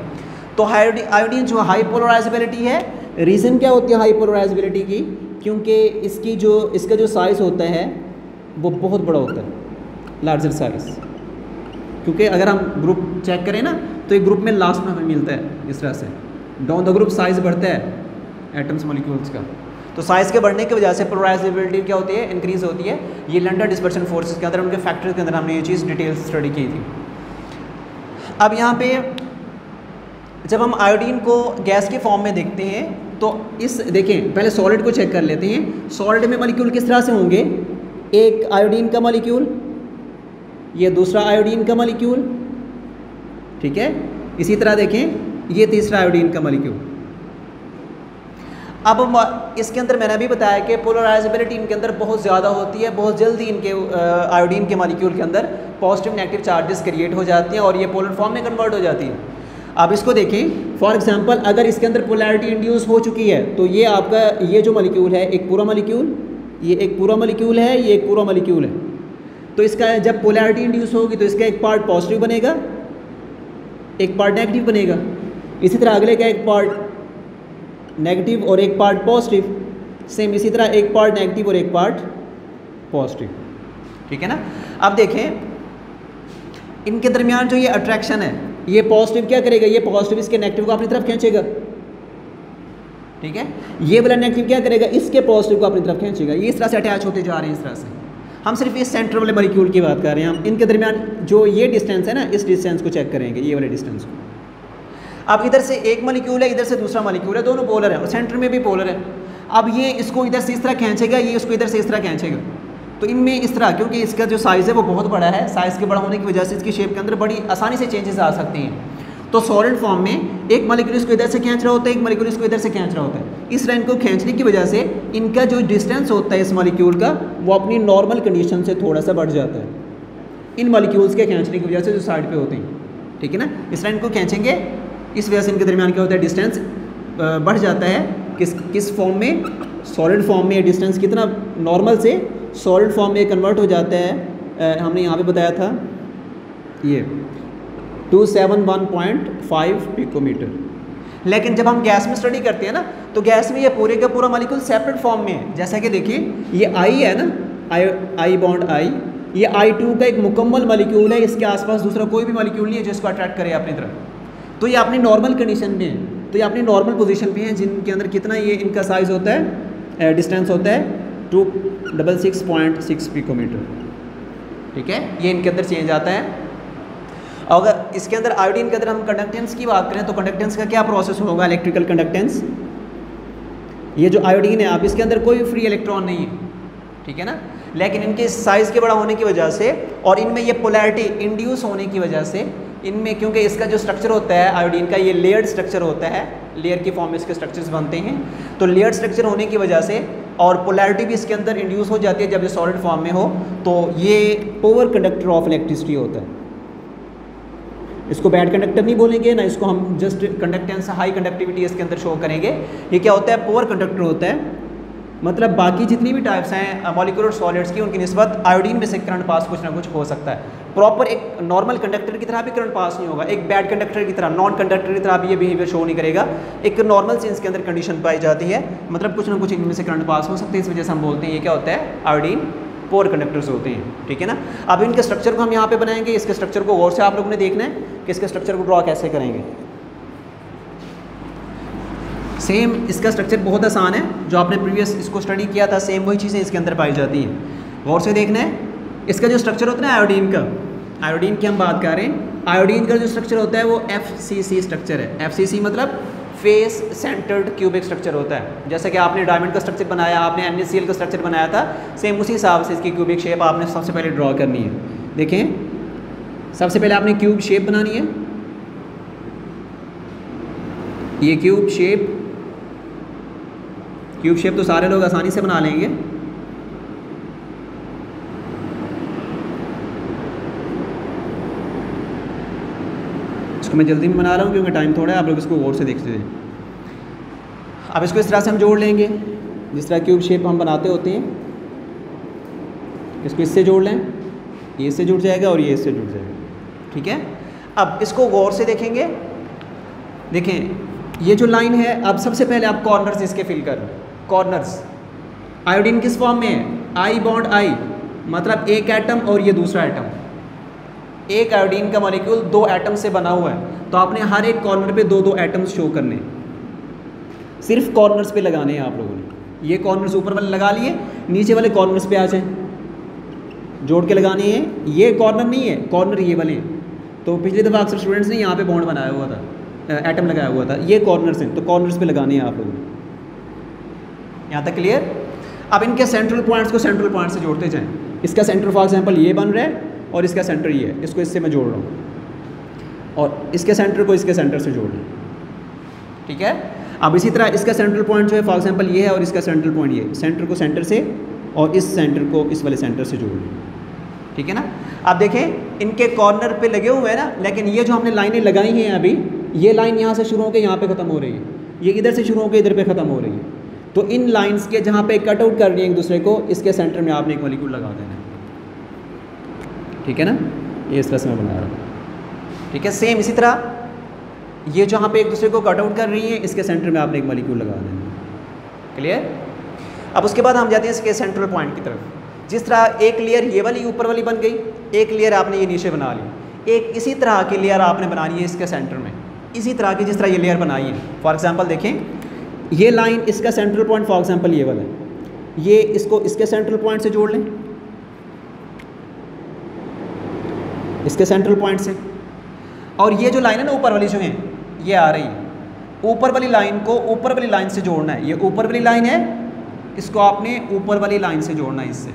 तो आयोडीन जो हाई पोलराइजेबिलिटी है, रीज़न क्या होती है हाई पोलराइजेबिलिटी की? क्योंकि इसका जो साइज़ होता है वो बहुत बड़ा होता है, लार्जर साइज़। क्योंकि अगर हम ग्रुप चेक करें ना तो एक ग्रुप में लास्ट में हमें मिलता है इस तरह से, डाउन द ग्रुप साइज़ बढ़ता है एटम्स मॉलिक्यूल्स का। तो साइज़ के बढ़ने की वजह से पोलराइजेबिलिटी क्या होती है? इंक्रीज़ होती है। ये लंडन डिस्पर्शन फोर्सेस के अंदर, उनके फैक्टर्स के अंदर हमने ये चीज़ डिटेल स्टडी की थी। अब यहाँ पे जब हम आयोडीन को गैस की फॉर्म में देखते हैं तो देखें पहले सॉलिड को चेक कर लेते हैं। सॉलिड में मॉलिक्यूल किस तरह से होंगे? एक आयोडीन का मॉलिक्यूल, ये दूसरा आयोडीन का मॉलिक्यूल, ठीक है। इसी तरह देखें ये तीसरा आयोडीन का मॉलिक्यूल। अब इसके अंदर मैंने अभी बताया कि पोलराइजेबिलिटी इनके अंदर बहुत ज़्यादा होती है, बहुत जल्दी इनके आयोडीन के मॉलिक्यूल के अंदर पॉजिटिव नेगेटिव चार्जेस क्रिएट हो जाती हैं और ये पोलर फॉर्म में कन्वर्ट हो जाती है। अब इसको देखें, फॉर एग्जांपल अगर इसके अंदर पोलैरिटी इंड्यूस हो चुकी है तो ये आपका ये जो मॉलिक्यूल है एक पूरा मॉलिक्यूल, ये एक पूरा मॉलिक्यूल है, ये एक पूरा मॉलिक्यूल है। तो इसका जब पोलैरिटी इंड्यूस होगी तो इसका एक पार्ट पॉजिटिव बनेगा, एक पार्ट नेगेटिव बनेगा। इसी तरह अगले का एक पार्ट नेगेटिव और एक पार्ट पॉजिटिव, सेम इसी तरह एक पार्ट नेगेटिव और एक पार्ट पॉजिटिव, ठीक है ना। अब देखें इनके दरमियान जो ये अट्रैक्शन है, ये पॉजिटिव क्या करेगा? ये पॉजिटिव इसके नेगेटिव को अपनी तरफ खींचेगा, ठीक है। ये वाला नेगेटिव क्या करेगा? इसके पॉजिटिव को अपनी तरफ खींचेगा। ये इस तरह से अटैच होते जा रहे हैं इस तरह से। हम सिर्फ इस सेंटर वाले मॉलिक्यूल की बात कर रहे हैं। हम इनके दरमियान जो ये डिस्टेंस है ना, इस डिस्टेंस को चेक करेंगे, ये वाले डिस्टेंस को। अब इधर से एक मॉलिक्यूल है, इधर से दूसरा मॉलिक्यूल है, दोनों पोलर है और सेंटर में भी पोलर है। अब ये इसको इधर से इस तरह खींचेगा, ये इसको इधर से इस तरह खींचेगा। तो इनमें इस तरह, क्योंकि इसका जो साइज़ है वो बहुत बड़ा है, साइज़ के बड़ा होने की वजह से इसकी शेप के अंदर बड़ी आसानी से चेंजेस आ सकती हैं। तो सॉलिड फॉर्म में एक मॉलिक्यूल इसको इधर से खींच रहा होता है, एक मॉलिक्यूल इसको इधर से खींच रहा होता है। इस लाइन को खींचने की वजह से इनका जो डिस्टेंस होता है इस मॉलिक्यूल का, वो अपनी नॉर्मल कंडीशन से थोड़ा सा बढ़ जाता है इन मॉलिक्यूल्स के खींचने की वजह से जो साइड पे होते हैं, ठीक है ना। इस लाइन को खींचेंगे, इस वजह से इनके दरमियान क्या होता है, डिस्टेंस बढ़ जाता है। किस फॉर्म में, सॉलिड फॉर्म में डिस्टेंस कितना नॉर्मल से सॉलिड फॉर्म में कन्वर्ट हो जाता है। हमने यहाँ पे बताया था ये 271.5 पिकोमीटर। लेकिन जब हम गैस में स्टडी करते हैं ना, तो गैस में ये पूरे का पूरा मॉलिक्यूल सेपरेट फॉर्म में है। जैसा कि देखिए ये आई है ना, आई बॉन्ड आई, ये I2 का एक मुकम्मल मॉलिक्यूल है, इसके आसपास दूसरा कोई भी मॉलिक्यूल नहीं है जो इसको अट्रैक्ट करे अपनी तरफ। तो ये अपनी नॉर्मल कंडीशन में है, तो ये अपनी नॉर्मल पोजीशन पे है, जिनके अंदर कितना ये इनका साइज़ होता है, डिस्टेंस होता है 266.6 पिकोमीटर, ठीक है। ये इनके अंदर चेंज आता है। अगर इसके अंदर आयोडीन के अंदर हम कंडक्टेंस की बात करें तो कंडक्टेंस का क्या प्रोसेस होगा, इलेक्ट्रिकल कंडक्टेंस। ये जो आयोडीन है, आप इसके अंदर कोई फ्री इलेक्ट्रॉन नहीं है, ठीक है ना। लेकिन इनके साइज़ के बड़ा होने की वजह से और इनमें ये पोलैरिटी इंड्यूस होने की वजह से, इनमें क्योंकि इसका जो स्ट्रक्चर होता है आयोडीन का, ये लेयर्ड स्ट्रक्चर होता है, लेयर की फॉर्म में इसके स्ट्रक्चर्स बनते हैं। तो लेयर्ड स्ट्रक्चर होने की वजह से और पोलैरिटी भी इसके अंदर इंड्यूस हो जाती है जब ये सॉलिड फॉर्म में हो, तो ये पुअर कंडक्टर ऑफ इलेक्ट्रिसिटी होता है। इसको बैड कंडक्टर नहीं बोलेंगे ना, इसको हम जस्ट कंडक्टेंस हाई कंडक्टिविटी इसके अंदर शो करेंगे। ये क्या होता है, पुअर कंडक्टर होता है। मतलब बाकी जितनी भी टाइप्स हैं मॉलिक्यूलर सॉलिड्स की, उनकी निस्बत आयोडीन में से करंट पास कुछ ना कुछ हो सकता है। प्रॉपर एक नॉर्मल कंडक्टर की तरह भी करंट पास नहीं होगा, एक बैड कंडक्टर की तरह, नॉन कंडक्टर की तरह भी ये बिहेवियर शो नहीं करेगा। एक नॉर्मल से इसके अंदर कंडीशन पाई जाती है, मतलब कुछ ना कुछ इनमें से करंट पास हो सकते हैं। इस वजह से हम बोलते हैं ये क्या होता है, आयोडीन पुअर कंडक्टर्स होते हैं, ठीक है ना। अब इनके स्ट्रक्चर को हम यहाँ पे बनाएंगे। इसके स्ट्रक्चर को गौर से आप लोगों ने देखना है कि इसके स्ट्रक्चर को ड्रॉ कैसे करेंगे। सेम इसका स्ट्रक्चर बहुत आसान है, जो आपने प्रीवियस इसको स्टडी किया था, सेम वही चीज़ें इसके अंदर पाई जाती हैं। गौर से देखना है, इसका जो स्ट्रक्चर होता है ना आयोडीन का, आयोडीन की हम बात कर रहे हैं, आयोडीन का जो स्ट्रक्चर होता है वो FCC स्ट्रक्चर है। FCC मतलब फेस सेंटर्ड क्यूबिक स्ट्रक्चर होता है। जैसे कि आपने डायमंड का स्ट्रक्चर बनाया, आपने NaCl का स्ट्रक्चर बनाया था, सेम उसी हिसाब से इसकी क्यूबिक शेप आपने सबसे पहले ड्रॉ करनी है। देखें, सबसे पहले आपने क्यूब शेप बनानी है। ये क्यूब शेप तो सारे लोग आसानी से बना लेंगे। इसको मैं जल्दी में बना रहा हूँ क्योंकि टाइम थोड़ा है, आप लोग इसको गौर से देखते हैं। अब इसको इस तरह से हम जोड़ लेंगे जिस तरह क्यूब शेप हम बनाते होते हैं। इसको इससे जोड़ लें, ये इससे जुड़ जाएगा और ये इससे जुड़ जाएगा, ठीक है। अब इसको गौर से देखेंगे। देखें ये जो लाइन है, अब सबसे पहले आप कॉर्नर्स इसके फिल कर, कॉर्नर्स। आयोडीन किस फॉर्म में है, आई बॉन्ड आई, मतलब एक एटम और ये दूसरा एटम। एक आयोडीन का मॉलिक्यूल दो एटम से बना हुआ है, तो आपने हर एक कॉर्नर पे दो दो एटम्स शो करने, सिर्फ कॉर्नर्स पे लगाने हैं आप लोगों ने। ये कॉर्नर्स ऊपर वाले लगा लिए, नीचे वाले कॉर्नर्स पे आ जाए, जोड़ के लगाने हैं। ये कॉर्नर नहीं है, कॉर्नर ये वाले हैं। तो पिछली दफ़ा अक्सर स्टूडेंट्स ने यहाँ पे बॉन्ड बनाया हुआ था, एटम लगाया हुआ था। ये कॉर्नर्स हैं, तो कॉर्नर्स पे लगाने हैं आप लोगों ने। यहाँ तक क्लियर। अब इनके सेंट्रल पॉइंट्स को सेंट्रल पॉइंट से जोड़ते जाएँ। इसका सेंटर फॉर एग्जाम्पल ये बन रहा है और इसका सेंटर ये है, इसको इससे मैं जोड़ रहा हूँ और इसके सेंटर को इसके सेंटर से जोड़ रहा हूँ, ठीक है। अब इसी तरह इसका सेंट्रल पॉइंट जो है फॉर एग्जांपल ये है और इसका सेंट्रल पॉइंट ये, सेंटर को सेंटर से और इस सेंटर को इस वाले सेंटर से जोड़ रहा हूँ, ठीक है ना। अब देखें इनके कॉर्नर पे लगे हुए हैं ना, लेकिन ये जो हमने लाइनें लगाई हैं अभी, ये लाइन यहाँ से शुरू होकर यहाँ पे ख़त्म हो रही है, ये इधर से शुरू होकर इधर पे ख़त्म हो रही है। तो इन लाइन्स के जहाँ पे कट आउट कर रही है एक दूसरे को, इसके सेंटर में आपने एक मॉलिक्यूल लगा देना है, ठीक है ना। ये इस तरह से मैं बना रहा हूँ, ठीक है। सेम इसी तरह ये जहाँ पे एक दूसरे को कट आउट कर रही है, इसके सेंटर में आपने एक मॉलिक्यूल लगा देना है, क्लियर। अब उसके बाद हम जाते हैं इसके सेंट्रल पॉइंट की तरफ। जिस तरह एक लेयर ये वाली ऊपर वाली बन गई, एक लेयर आपने ये नीचे बना ली, एक इसी तरह की लेयर आपने बनानी है इसके सेंटर में, इसी तरह की जिस तरह ये लेयर बनाई है। फॉर एग्जांपल देखें, ये लाइन इसका सेंट्रल पॉइंट फॉर एग्जांपल ये वाला है, ये इसको इसके सेंट्रल पॉइंट से जोड़ लें, इसके सेंट्रल पॉइंट से, और ये जो लाइन है ना ऊपर वाली जो है ये आ रही है, ऊपर वाली लाइन को ऊपर वाली लाइन से जोड़ना है। ये ऊपर वाली लाइन है, इसको आपने ऊपर वाली लाइन से जोड़ना है इससे,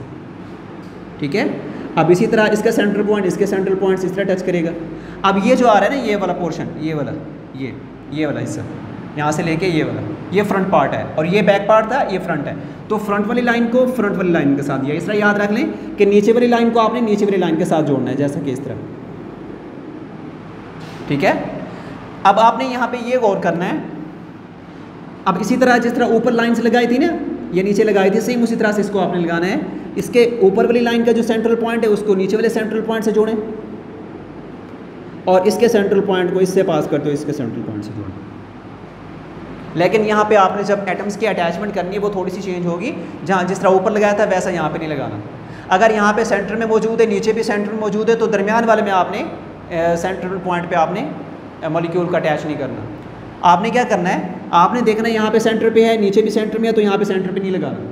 ठीक है। अब इसी तरह इसका सेंट्रल पॉइंट इसके सेंट्रल पॉइंट से इस तरह टच करेगा। अब ये जो आ रहा है ना ये वाला पोर्शन, ये वाला ये वाला हिस्सा यहाँ से लेके ये वाला, ये फ्रंट पार्ट है और ये बैक पार्ट था, ये फ्रंट है। तो फ्रंट वाली लाइन को फ्रंट वाली लाइन के साथ दिया। इस तरह याद रख लें कि नीचे वाली लाइन को आपने नीचे वाली लाइन के साथ जोड़ना है, जैसा कि इस तरह, ठीक है। अब आपने यहाँ पे ये गौर करना है, अब इसी तरह जिस तरह ऊपर लाइन से लगाई थी ना, ये नीचे लगाई थी, सेम उसी तरह से इसको आपने लगाना है। इसके ऊपर वाली लाइन का जो सेंट्रल पॉइंट है उसको नीचे वाले सेंट्रल पॉइंट से जोड़ें, और इसके सेंट्रल पॉइंट को इससे पास करते हो इसके सेंट्रल पॉइंट से जोड़ें। लेकिन यहाँ पे आपने जब एटम्स की अटैचमेंट करनी है वो थोड़ी सी चेंज होगी, जहाँ जिस तरह ऊपर लगाया था वैसा यहाँ पे नहीं लगाना। अगर यहाँ पे सेंटर में मौजूद है, नीचे भी सेंटर में मौजूद है, तो दरमियान वाले में आपने सेंट्रल पॉइंट पे आपने मॉलिक्यूल का अटैच नहीं करना। आपने क्या करना है, आपने देखना है यहाँ पे सेंटर पे है, नीचे भी सेंटर में है, तो यहाँ पे सेंटर पे नहीं लगाना।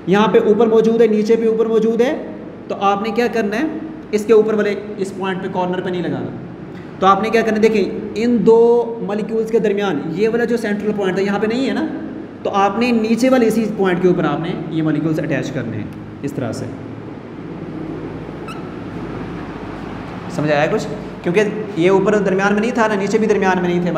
यहाँ पे ऊपर मौजूद है, नीचे भी ऊपर मौजूद है, तो आपने क्या करना है, इसके ऊपर वाले इस पॉइंट पे कॉर्नर पे नहीं लगाना। तो आपने क्या करना है, देखिए इन दो मॉलिक्यूल्स के दरमियान ये वाला जो सेंट्रल पॉइंट है यहाँ पे नहीं है ना, तो आपने नीचे वाले इसी पॉइंट के ऊपर आपने ये मॉलिक्यूल्स अटैच करने हैं इस तरह से। समझ आया कुछ? क्योंकि ये ऊपर दरमियान में नहीं था ना, नीचे भी दरमियान में नहीं थे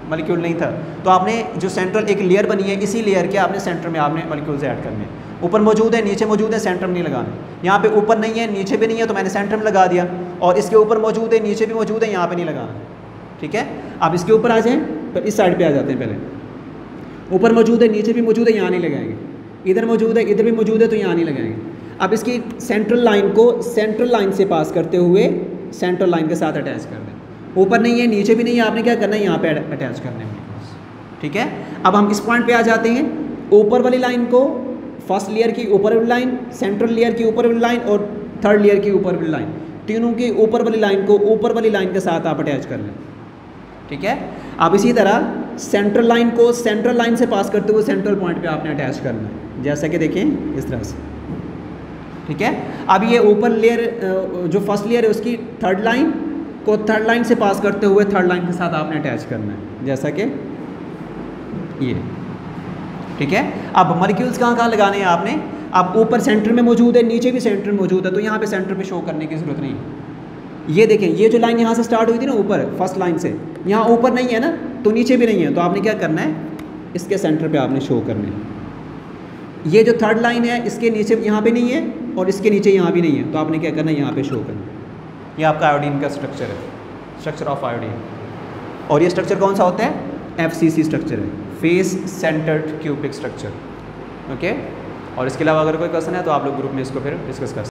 मॉलिक्यूल नहीं था, तो आपने जो सेंट्रल एक लेयर बनी है, इसी लेयर के आपने सेंटर में आपने मॉलिक्यूल्स ऐड करने हैं। ऊपर मौजूद है, नीचे मौजूद है, सेंटर में नहीं लगाना। यहाँ पे ऊपर नहीं है, नीचे भी नहीं है, तो मैंने सेंटर में लगा दिया, और इसके ऊपर मौजूद है, नीचे भी मौजूद है, यहाँ पे नहीं लगाना, ठीक है। आप इसके ऊपर आ जाएँ, पर इस साइड पे आ जाते हैं। पहले ऊपर मौजूद है, नीचे भी मौजूद है, यहाँ नहीं लगाएंगे, इधर मौजूद है, इधर भी मौजूद है, तो यहाँ नहीं लगाएंगे। अब इसकी सेंट्रल लाइन को सेंट्रल लाइन से पास करते हुए सेंट्रल लाइन के साथ अटैच कर दें। ऊपर नहीं है, नीचे भी नहीं है, आपने क्या करना है, यहाँ पे अटैच करने में, ठीक है। अब हम इस पॉइंट पे आ जाते हैं। ऊपर वाली लाइन को फर्स्ट लेयर की ऊपर वाली लाइन, सेंट्रल लेयर की ऊपर वाली लाइन और थर्ड लेयर की ऊपर वाली लाइन, तीनों की ऊपर वाली लाइन को ऊपर वाली लाइन के साथ आप अटैच कर लें, ठीक है। अब इसी तरह सेंट्रल लाइन को सेंट्रल लाइन से पास करते हुए सेंट्रल पॉइंट पे आपने अटैच करना है, जैसा कि देखें इस तरह से, ठीक है। अब ये ऊपर लेयर जो फर्स्ट लेयर है उसकी थर्ड लाइन को थर्ड लाइन से पास करते हुए थर्ड लाइन के साथ आपने अटैच करना है, जैसा कि ये, ठीक है। अब मॉलिक्यूल्स कहाँ लगाने हैं आपने, अब ऊपर सेंटर में मौजूद है, नीचे भी सेंटर में मौजूद है, तो यहाँ पे सेंटर पे शो करने की ज़रूरत नहीं। ये देखें, ये जो लाइन यहाँ से स्टार्ट हुई थी ना ऊपर फर्स्ट लाइन से, यहाँ ऊपर नहीं है ना, तो नीचे भी नहीं है, तो आपने क्या करना है, इसके सेंटर पे आपने शो करने हैं। ये जो थर्ड लाइन है इसके नीचे यहाँ पे नहीं है और इसके नीचे यहाँ भी नहीं है, तो आपने क्या करना है, यहाँ पे शो करना है। ये आपका आयोडीन का स्ट्रक्चर है, स्ट्रक्चर ऑफ आयोडीन, और ये स्ट्रक्चर कौन सा होता है, FCC स्ट्रक्चर है, face centred cubic structure, okay. और इसके अलावा अगर कोई क्वेश्चन है तो आप लोग ग्रुप में इसको फिर डिस्कस कर सकते हैं।